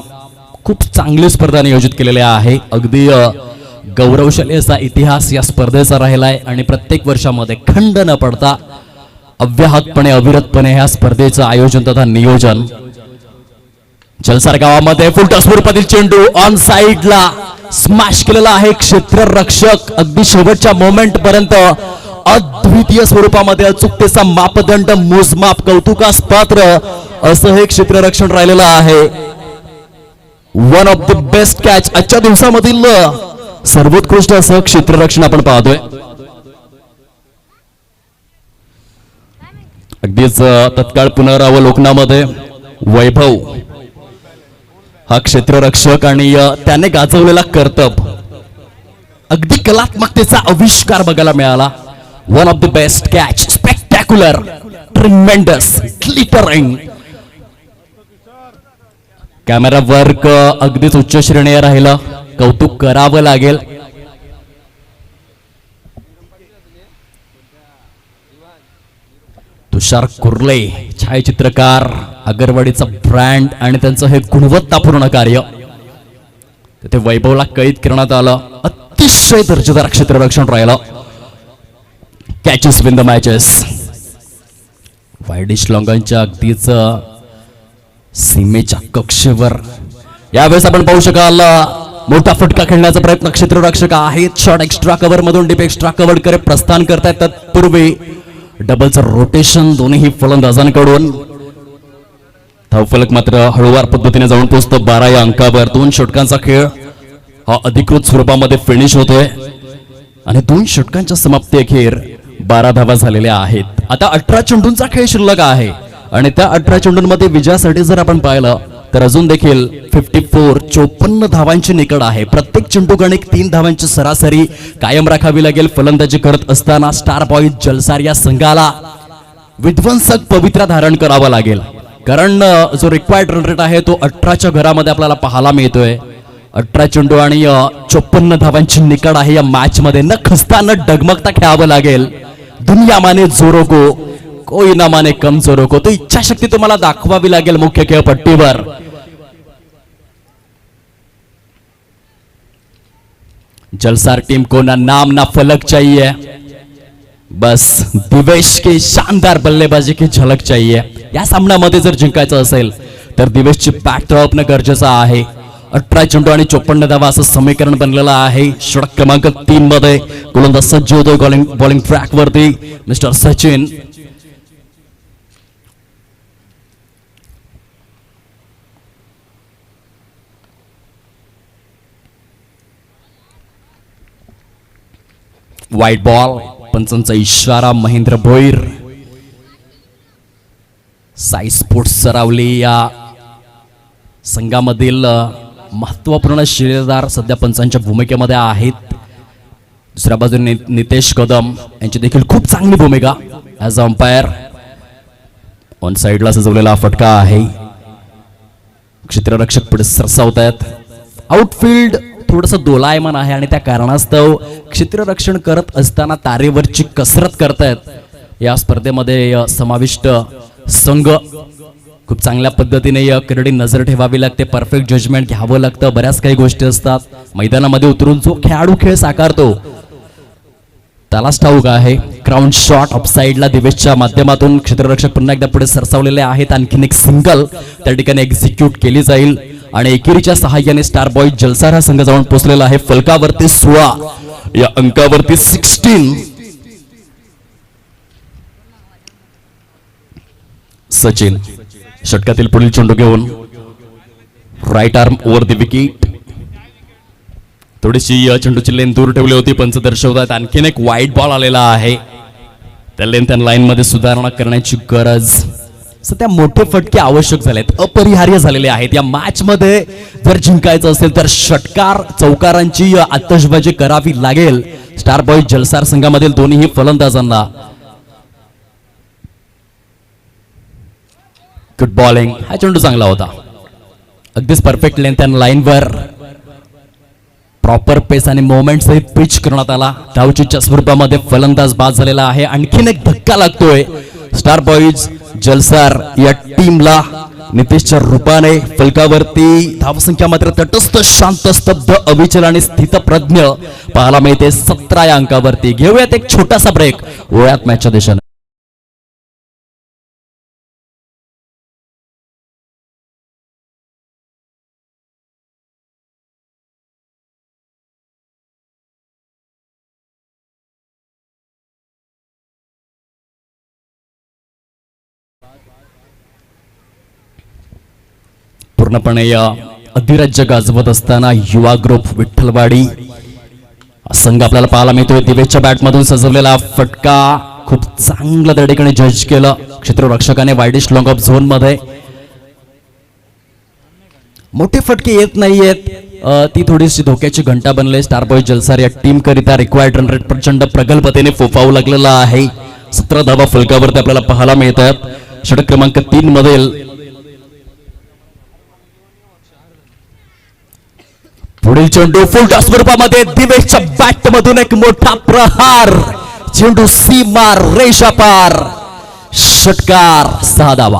खूप चांगली स्पर्धा नियोजित केलेली आहे. अगदी गौरवशाली असा इतिहास या स्पर्धेचा राहिला आहे आणि प्रत्येक वर्षामध्ये खंड न पडता अव्याहतपणे अविरतपणे ह्या स्पर्धेचं आयोजन तथा नियोजन. जलसार गावामध्ये फुलटॉस स्वरूपातील चेंडू ऑन साइडला स्मॅश केलेला आहे. क्षेत्ररक्षक अगदी शेवटच्या मोमेंट पर्यंत अद्वितीय स्वरूपामध्ये अचूकतेचा मापदंड मोजमाप कौतुकास पात्र असं हे क्षेत्ररक्षण राहिलेलं आहे. One of the best catch आजच्या दिवसामधील सर्वोत्कृष्ट असं क्षेत्ररक्षण आपण पाहतोय. अगदीच तत्काळ पुनरावलोकनामध्ये वैभव हा क्षेत्ररक्षक आणि त्याने गाजवलेला कर्तब अगदी कलात्मकतेचा आविष्कार बघायला मिळाला. One of the best catch spectacular tremendous glittering. Camera work अगदीच उच्च श्रेणी राहिलं. कौतुक करावं लागेल. तुषार कुर्ले छायाचित्रकार आगरवाडीचा ब्रँड आणि त्यांचं हे गुणवत्तापूर्ण कार्य तिथे वैभवला कैद करण्यात आलं. अतिशय दर्जेदार क्षेत्ररक्षण राहिलं. Catches win the matches. वायडिश लॉंगांच्या अगदीच सीमेच्या कक्षेवर यावेळेस आपण पाहू शकाल मोठा फटका खेळण्याचा प्रयत्न क्षेत्ररक्षक आहेत. शॉट एक्स्ट्रा कव्हर मधून डीप एक्स्ट्रा कव्हर करे प्रस्थान करतायत. तत्पूर्वी डबलचं रोटेशन दोन्ही फलंदाजांकडून. धावफलक मात्र हळूवार पद्धतीने जाऊन पोहोचतो 12 या अंकावर. 2 षटकांचा खेळ हा अधिकृत स्वरूपामध्ये फिनिश होतोय आणि 2 षटकांच्या समाप्ती अखेर 12 धावा झालेल्या आहेत. आता 18 चेंडूंचा खेळ शिल्लक आहे आणि त्या 18 चेंडूंमध्ये विजयासाठी जर आपण पाहिलं तर अजून देखील 54 धावांची निकड आहे. प्रत्येक चेंडू गणिक 3 धावांची सरासरी कायम राखावी लागेल. फलंदाजी करत असताना स्टार बॉय जलसार या संघाला विध्वंसक पवित्रा धारण करावा लागेल. कारण जो रिक्वायर्ड रन रेट आहे तो 18च्या घरामध्ये आपल्याला पाहायला मिळतोय. 18 चेंडू आणि 54 धावांची निकड आहे. या मॅच मध्ये न खस्ता न डगमगता खेळावं लागेल. दुनिया माने जोरो को कोई ना माने कमजोरो को. तो इच्छाशक्ती तुम्हाला दाखवावी लागेल मुख्य खेळपट्टीवर. जलसार टीम को ना नाम ना फलक चाहिए, बस दिवेश की शानदार बल्लेबाजी की झलक चाहिए. या सामन्यामध्ये जर जिंकायचं असेल तर दिवेशची बॅट तळपणं गरजेचं आहे. 18 चेंडू आणि 54 धावा असं समीकरण बनलेलं आहे. षटक क्रमांक 3 मध्ये गोलंदाज सज्ज होतोय बॉलिंग ट्रॅक वरती मिस्टर सचिन. वाईट बॉल. पंचांचा इशारा. महेंद्र भोईर. साई स्पोर्ट्स सरावली या संघामधील महत्वपूर्ण शिलेदार सध्या पंचांच्या भूमिकेमध्ये आहेत. दुसऱ्या बाजूने नितेश कदम यांची देखील खूप चांगली भूमिका ॲज अ अंपायर. ऑन साइडला सजवलेला फटका आहे. क्षेत्ररक्षक पुढे सरसावत आहेत. आउटफील्ड थोडंसं दोलायमान आहे आणि त्या कारणास्तव क्षेत्ररक्षण करत असताना तारेवरची कसरत करतायत. या स्पर्धेमध्ये समाविष्ट संघ खूप चांगल्या पद्धतीने याकडे नजर ठेवावी लागते. परफेक्ट जजमेंट घ्यावं लागतं. बऱ्याच काही गोष्टी असतात. मैदानामध्ये उतरून जो खेळाडू खेळ साकारतो त्यालाच ठाऊक आहे. क्राउन शॉट ऑफ साइडला दिवेशच्या माध्यमातून क्षेत्ररक्षक पुन्हा एकदा पुढे सरसावलेले आहेत. आणखीन एक सिंगल त्या ठिकाणी एक्झिक्यूट केली जाईल आणि एकेरीच्या सहाय्याने स्टार बॉय जलसार हा संघ जाऊन पोहोचलेला आहे. फलकावरती 16 या अंकावरती 16. सचिन षटकातील पुढील चेंडू घेऊन right arm over the wicket. थोडीशी चेंडूची लेन दूर ठेवली होती. पंच दर्शवतात आणखीन एक वाईट बॉल आलेला आहे. त्या लेंथ अँड लाईन मध्ये सुधारणा करण्याची गरज. सध्या मोठे फटके आवश्यक झालेत, अपरिहार्य झालेले आहेत. या मॅच मध्ये जर जिंकायचं असेल तर षटकार चौकारांची आतषबाजी करावी लागेल स्टार बॉयज जलसार संघामधील दोन्ही फलंदाजांना. Good bowling. हा चेंडू चांगला होता, अगदीच परफेक्ट लेंथ अँड लाईनवर प्रॉपर पेस आणि मोमेंट सहित पिच करण्यात आला. धावचीच्या स्वरूपामध्ये फलंदाज बाद झालेला आहे. आणखीन एक धक्का लागतोय स्टार बॉयज जलसार या टीमला. नितेशच्या रूपाने फलकावरती धावसंख्या मात्र तटस्थ, शांत, स्तब्ध, अविचल आणि स्थितप्रज्ञ पाहायला मिळते 17 या अंकावरती. घेऊयात एक छोटासा ब्रेक, वळूयात मॅचच्या दिशेने. पूर्णपणे या अधिराज्य गाजवत असताना युवा ग्रुप विठ्ठलवाडी संघ आपल्याला पाहायला मिळतोय. दिवेशच्या बॅटमधून सजवलेला फटका खूप चांगलं त्या ठिकाणी जज केलं क्षेत्ररक्षकाने वाईडिश लॉंग ऑफ झोन मध्ये. मोठे फटके येत नाहीयेत, ती थोडीशी धोक्याची घंटा बनले स्टार बॉयज जलसार या टीम करिता. रिक्वायर्ड रन रेट प्रचंड प्रगल्भतेने फोफावू लागलेला आहे. 17 धावा फलकावरती आपल्याला पाहायला मिळतात. षटक क्रमांक 3 मधील पुढील चेंडू फुल टॉस स्वरूपामध्ये दिवेशच्या बॅट मधून एक मोठा प्रहार. चेंडू सीमार रेषा पार. षटकार 6 धावा.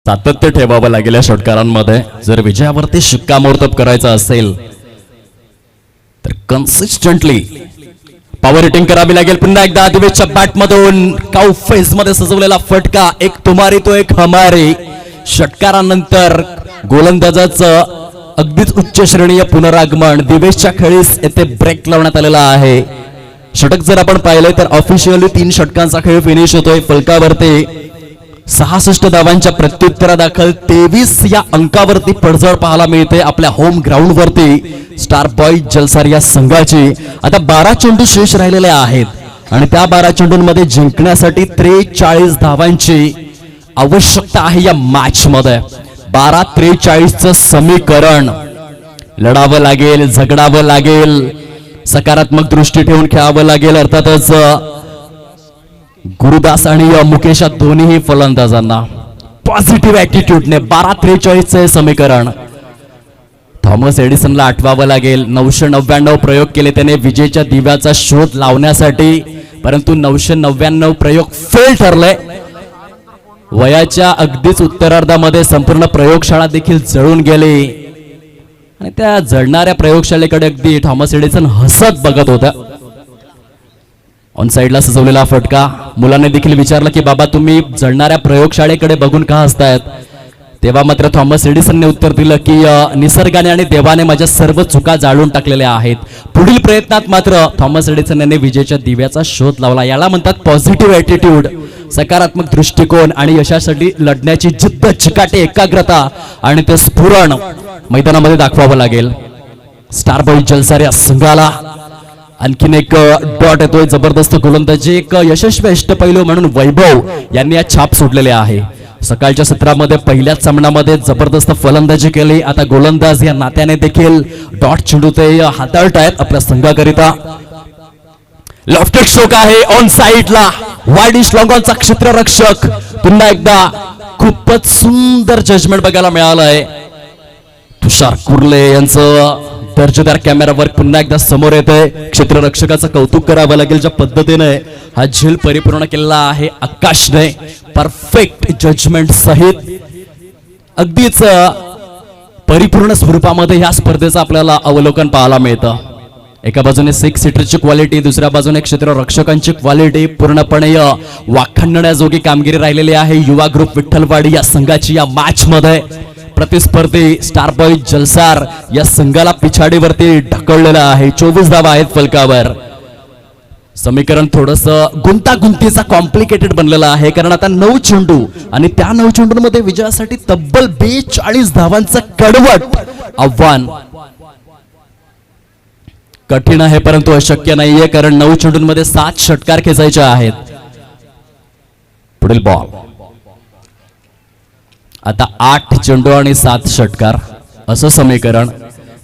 सातत्य ठेवावं लागेल या षटकारांमध्ये जर विजयावरती शिक्कामोर्तब करायचं असेल तर. कन्सिस्टंटली पॉवर हिटिंग करावी लागेल. पुन्हा एकदा दिवेशच्या बॅटमधून काउ फेज मध्ये सजवलेला फटका. एक तुम्हारी तो एक हमारी. षटकारानंतर गोलंदाजाचं अगदीच उच्च श्रेणीय पुनरागमन. दिवेशच्या खेळीस येथे ब्रेक लावण्यात आलेला आहे. षटक जर आपण पाहिलं तर ऑफिशियली 3 षटकांचा खेळ फिनिश होतोय. फलकावरती 66 धावांच्या प्रत्युत्तरादाखल 23 या अंकावरती पडझड पाहायला मिळते आपल्या होम ग्राउंड वरती स्टार बॉयज जलसार या संघाची. आता 12 चेंडू शेष राहिलेले आहेत आणि त्या 12 चेंडूंमध्ये जिंकण्यासाठी 43 धावांची आवश्यकता आहे या मॅच मध्ये. 12-43चं समीकरण लढावं लागेल, झगडावं लागेल, सकारात्मक दृष्टी ठेवून खेळावं लागेल. अर्थातच गुरुदास आणि मुकेश दोन्ही फलंदाजांना पॉझिटिव्ह ऍटिट्यूडने 12-43चे समीकरण. थॉमस एडिसनला आठवावं लागेल. 999 प्रयोग केले त्याने विजेच्या दिव्याचा शोध लावण्यासाठी, परंतु 999 प्रयोग फेल ठरले. वयाच्या अगदीच उत्तरार्धामध्ये संपूर्ण प्रयोगशाळा देखील जळून गेली आणि त्या जळणाऱ्या प्रयोगशाळेकडे अगदी थॉमस एडिसन हसत बघत होता. ऑन साइडला सजवलेला फटका. मुलाने देखील विचारलं की बाबा तुम्ही जळणाऱ्या प्रयोगशाळेकडे बघून का हसतायत. तेव्हा मात्र थॉमस एडिसनने उत्तर दिलं की निसर्गाने आणि देवाने माझ्या सर्व चुका जाळून टाकलेल्या आहेत. पुढील प्रयत्नात मात्र थॉमस एडिसन यांनी विजेच्या दिव्याचा शोध लावला. याला म्हणतात पॉझिटिव्ह ऍटिट्यूड, सकारात्मक दृष्टिकोन आणि यशासाठी लढण्याची जिद्द, चिकाटी, एकाग्रता आणि ते स्फुरण मैदानामध्ये दाखवावं लागेल स्टार बॉयज जलसार या संघाला. आणखीन एक डॉट येतोय. जबरदस्त गोलंदाजी, एक यशस्वी अष्टपैलू म्हणून वैभव यांनी या छाप सोडलेले आहे. सकाळच्या सत्रामध्ये पहिल्याच सामन्यामध्ये जबरदस्त फलंदाजी केली. आता गोलंदाज या नात्याने देखील डॉट चेंडू ते हाताळतायत आपल्या संघाकरिता. लॉफ्टेड स्ट्रोक आहे ऑन साइडला. वाईडिश लॉंगॉनचा क्षेत्ररक्षक. पुन्हा एकदा खूपच सुंदर जजमेंट बघायला मिळालं आहे. तुषार कुर्ले यांचं दर्जेदार कॅमेरा वर्क पुन्हा एकदा समोर येतंय. क्षेत्ररक्षकाचं कौतुक करावं लागेल ज्या पद्धतीने हा झेल परिपूर्ण केलेला आहे आकाशने. परफेक्ट जजमेंट सहित अगदीच परिपूर्ण स्वरूपामध्ये ह्या स्पर्धेचं आपल्याला अवलोकन पाहायला मिळतं. एका बाजूने 6 सीटरची क्वालिटी, दुसऱ्या बाजूने क्षेत्ररक्षकांची क्वालिटी पूर्णपणे वाखाणण्याजोगी कामगिरी राहिलेली आहे युवा ग्रुप विठ्ठलवाडी या संघाची. या मॅच मध्ये प्रतिस्पर्धी स्टार बॉईज जलसार या संघाला पिछाडीवरती ढकललेलं आहे. 24 धावा आहेत फलकावर. समीकरण थोडस गुंतागुंतीचा कॉम्प्लिकेटेड बनलेलं आहे, कारण आता 9 चेंडू आणि त्या 9 चेंडूंमध्ये विजयासाठी तब्बल 42 धावांचं कडवट आव्हान कठीण आहे, परंतु अशक्य नाहीये, कारण 9 चेंडूंमध्ये 7 षटकार खेचायचे आहेत. पुढील बॉल. आता 8 चेंडू आणि 7 षटकार असं समीकरण.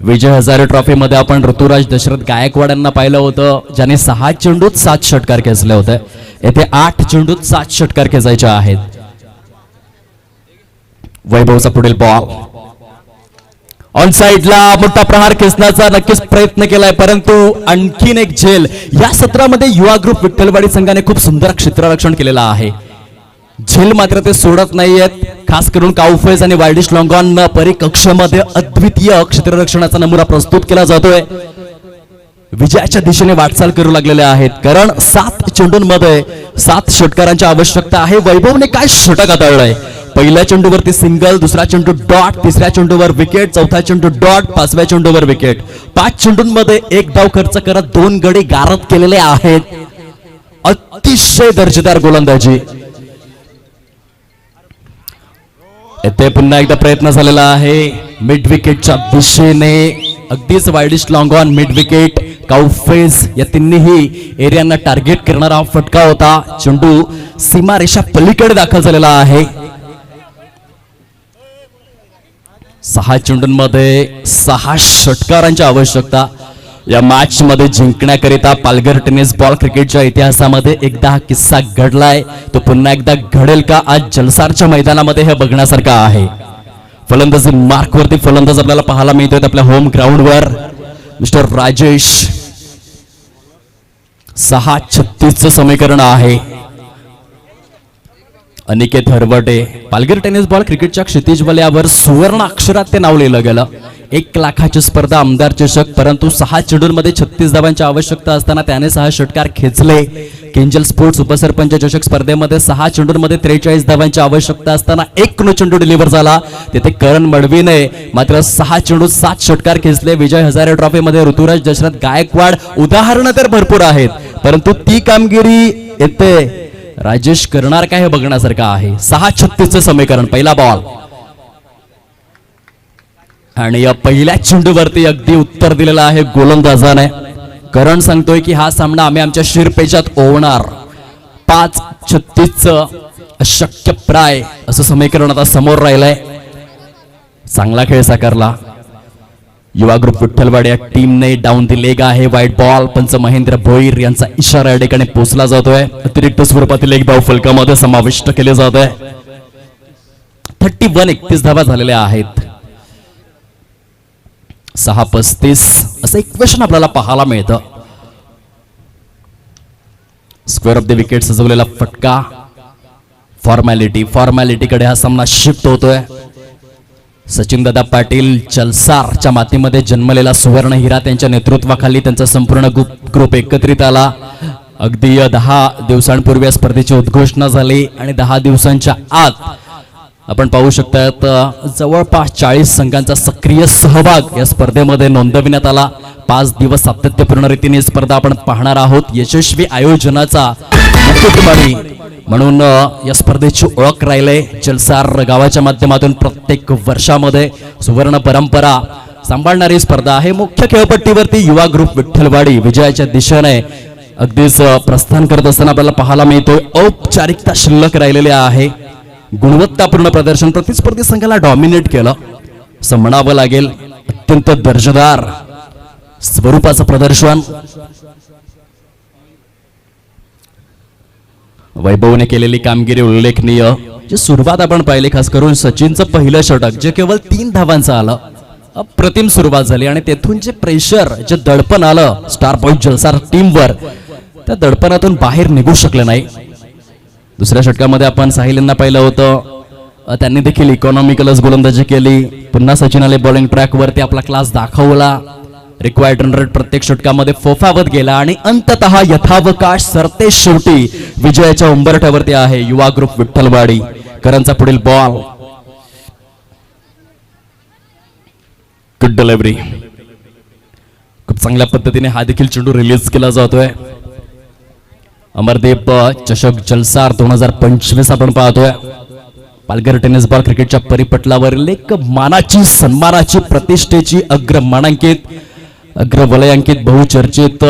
विजय हजारे ट्रॉफी मध्ये आपण ऋतुराज दशरथ गायकवाड यांना पाहिलं होतं, ज्याने 6 चेंडूत 7 षटकार खेचले होते. येथे 8 चेंडूत 7 षटकार खेचायचे आहेत. वैभवचा पुढील बॉल. ऑन साइडला मोठा प्रहार खेचण्याचा नक्कीच प्रयत्न केलाय, परंतु आणखीन एक झेल. या सत्रामध्ये युवा ग्रुप विठ्ठलवाडी संघाने खूप सुंदर क्षेत्ररक्षण केलेलं आहे. झेल मात्र ते सोडत नाहीयेत. खास करून काउफेज आणि वायडिश लॉंगॉन परिकक्षामध्ये अद्वितीय क्षेत्ररक्षणाचा नमुना प्रस्तुत केला जातोय. विजयाच्या दिशेने वाटचाल करू लागलेले आहेत, कारण 7 चेंडूंमध्ये 7 षटकारांची आवश्यकता आहे. वैभवने काय षटक हाताळलंय. पहिल्या चेंडूवरती सिंगल, दुसरा चेंडू डॉट, तिसऱ्या चेंडूवर विकेट, चौथा चेंडू डॉट, 5व्या चेंडूवर विकेट. 5 चेंडूंमध्ये 1 धाव खर्च करत 2 गडी गारद केलेले आहेत. अतिशय दर्जेदार गोलंदाजी. येथे पुन्हा एकदा प्रयत्न झालेला आहे मिड विकेटच्या दिशेने. अगदीच वायडिश लॉंगॉन, मिड विकेट, काउफेज या तिन्ही एरियांना टार्गेट करणारा फटका होता. चेंडू सीमारेषा पलीकडे दाखल झालेला आहे. 6 चेंडूंमध्ये 6 षटकारांची आवश्यकता. या मॅच मध्ये जिंकण्याकरिता पालघर टेनिस बॉल क्रिकेटच्या इतिहासामध्ये एकदा हा किस्सा घडलाय. तो पुन्हा एकदा घडेल का आज जलसारच्या मैदानामध्ये हे बघण्यासारखं आहे. फलंदाजी मार्क वरती फलंदाज आपल्याला पाहायला मिळतोय आपल्या होम ग्राउंडवर. मिस्टर राजेश. 6-36 समीकरण आहे. अनिकेत हरवटे. पालघर टेनिस बॉल क्रिकेटच्या क्षितिज वलयावर सुवर्ण अक्षरात ते नाव लिहिलं गेलं. 1 लाखाची स्पर्धा, आमदार चषक, परंतु 6 चेंडूंमध्ये 36 धावांची आवश्यकता असताना त्याने 6 षटकार खेचले. केंजल स्पोर्ट्स उपसरपंच चषक स्पर्धेमध्ये 6 चेंडूंमध्ये 43 धावांची आवश्यकता असताना 1 चेंडू डिलिव्हर झाला. तिथे करण मडवीने मात्र 6 चेंडूत 7 षटकार खेचले. विजय हजारे ट्रॉफी मध्ये ऋतुराज दशरथ गायकवाड. उदाहरणं तर भरपूर आहेत, परंतु ती कामगिरी येते राजेश करणार काय हे बघण्यासारखं आहे. 6-36 समीकरण. पहिला बॉल आणि या पहिल्या चेंडूवरती अगदी उत्तर दिलेलं आहे गोलंदाजाने. करण सांगतोय की हा सामना आम्ही आमच्या शिरपेचात ओवणार. 5-36 अशक्य प्राय असं समीकरण आता समोर राहिलंय. चांगला खेळ साकारला युवा ग्रुप विठ्ठलवाडी या टीमने. डाऊन दी लेग आहे. वाईट बॉल. पंच महेंद्र भोईर यांचा इशारा या ठिकाणी पोचला जातोय. अतिरिक्त स्वरूपातील एक धाव फलकामध्ये समाविष्ट केले जात आहे. 31 धावा झालेल्या आहेत. 6-35 असं इक्वेशन आपल्याला पाहायला मिळतं. स्क्वेअर ऑफ द विकेट सजवलेला फटका. फॉर्मॅलिटीकडे हा सामना शिफ्ट होतोय. सचिन दादा पाटील जलसारच्या मातीमध्ये जन्मलेला सुवर्ण हिरा, त्यांच्या नेतृत्वाखाली त्यांचा संपूर्ण ग्रुप एकत्रित आला. अगदी 10 दिवसांपूर्वी या स्पर्धेची उद्घोषणा झाली आणि 10 दिवसांच्या आत आपण पाहू शकतात जवळपास 40 संघांचा सक्रिय सहभाग या स्पर्धेमध्ये नोंदविण्यात आला. 5 दिवस सातत्यपूर्ण रीतीने स्पर्धा आपण पाहणार आहोत. यशस्वी आयोजनाचा मुकुटमणी म्हणून या स्पर्धेची ओळख राहिली. जलसार गावाच्या माध्यमातून प्रत्येक वर्षामध्ये सुवर्ण परंपरा सांभाळणारी स्पर्धा आहे. मुख्य खेळपट्टीवरती युवा ग्रुप विठ्ठलवाडी विजयाच्या दिशेने अगदीच प्रस्थान करत असताना आपल्याला पाहायला मिळतोय. औपचारिकता शिल्लक राहिलेल्या आहे. गुणवत्तापूर्ण प्रदर्शन प्रतिस्पर्धी संघाला डॉमिनेट केलं असं म्हणावं लागेल. अत्यंत दर्जेदार स्वरूपाचं प्रदर्शन वैभवने केलेली कामगिरी उल्लेखनीय. जी सुरुवात आपण पाहिली, खास करून सचिनचं पहिलं षटक जे केवळ 3 धावांचं आलं. अप्रतिम सुरुवात झाली आणि तेथून जे प्रेशर, जे दडपण आलं स्टार बॉईज जलसार टीमवर, त्या दडपणातून बाहेर निघू शकले नाही. दुसऱ्या षटकामध्ये आपण साहिल यांना पाहिलं होतं, त्यांनी देखील इकॉनॉमिकलच गोलंदाजी केली. पुन्हा सचिनाने बॉलिंग ट्रॅक वरती आपला क्लास दाखवला. रिक्वायर्ड रन रेट प्रत्येक षटकामध्ये फोफावत गेला आणि अंततः यथावकाश सरते शेवटी विजयाच्या उंबरठ्यावरती आहे युवा ग्रुप विठ्ठलवाडी. करणचा पुढील बॉल, गुड डिलिव्हरी. खूप चांगल्या पद्धतीने हा देखील चेंडू रिलीज केला जातोय. अमरदीप चषक जलसार 2025 आपण पाहतोय. पालघर टेनिस बॉल क्रिकेटच्या परिपटलावरील एक मानाची, सन्मानाची, प्रतिष्ठेची, अग्रमानांकित, अग्रवलयांकित, बहुचर्चित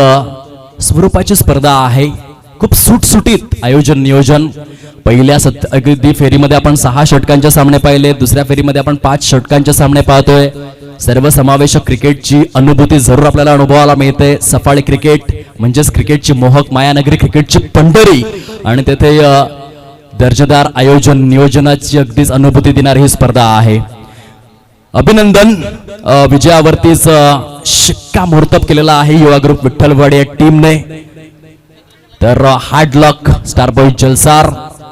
स्वरूपाची स्पर्धा आहे. खूप सुटसुटीत आयोजन नियोजन. पहिल्या अगदी फेरीमध्ये आपण 6 षटकांचे सामने पाहिले, दुसऱ्या फेरीमध्ये आपण 5 षटकांचे सामने पाहतोय. सर्वसमावेशक क्रिकेटची अनुभूती जरूर आपल्याला अनुभवायला मिळते. सफाळी क्रिकेट म्हणजेच क्रिकेटची मोहक मायानगरी, क्रिकेटची पंढरी आणि तेथे दर्जेदार आयोजन नियोजनाची अगदीच अनुभूती देणारी ही स्पर्धा आहे. अभिनंदन, विजयावरतीच शिक्कामोर्तब केलेला आहे युवा ग्रुप विठ्ठलवाडी या टीमने. तर हार्ड लक स्टार बॉय जलसार,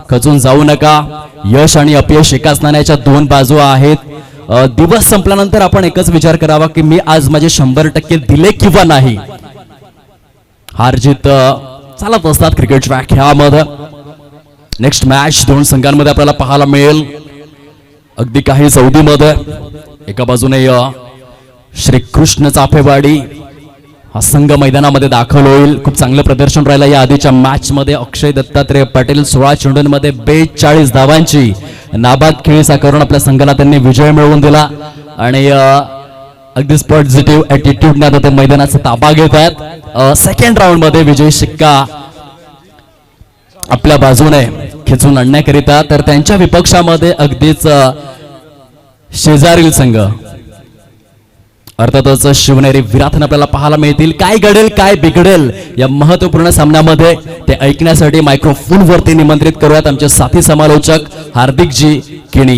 खचून जाऊ नका. यश आणि अपयश एकाच नाण्याच्या 2 बाजू आहेत. दिवस संपल्यानंतर आपण एकच विचार करावा की मी आज माझे 100% दिले किंवा नाही. हार जीत चालत असतात क्रिकेटच्या खेळामध्ये. नेक्स्ट मॅच 2 संघांमध्ये आपल्याला पाहायला मिळेल. अगदी काही सौदीमध्ये एका बाजूने श्रीकृष्ण चाफेवाडी हा संघ मैदानामध्ये दाखल होईल. खूप चांगलं प्रदर्शन राहिलं या आधीच्या मॅच मध्ये. अक्षय दत्तात्रय पाटील 16 चेंडूंमध्ये 42 धावांची नाबाद खेळी साकारून आपल्या संघाला त्यांनी विजय मिळवून दिला आणि अगदीच पॉझिटिव्ह ऍटिट्यूडने आता ते मैदानाचा ताबा घेत आहेत. सेकंड राऊंड मध्ये विजय शिक्का आपल्या बाजूने खेचून आणण्याकरिता. तर त्यांच्या विपक्षामध्ये अगदीच शेजारील संघ अर्थातच शिवनेरी विराथन आपल्याला पाहायला मिळतील. काय घडेल काय बिघडेल या महत्वपूर्ण सामन्यामध्ये ते ऐकण्यासाठी मायक्रोफोन वरती निमंत्रित करूयात आमचे साथी समालोचक हार्दिकजी किणी.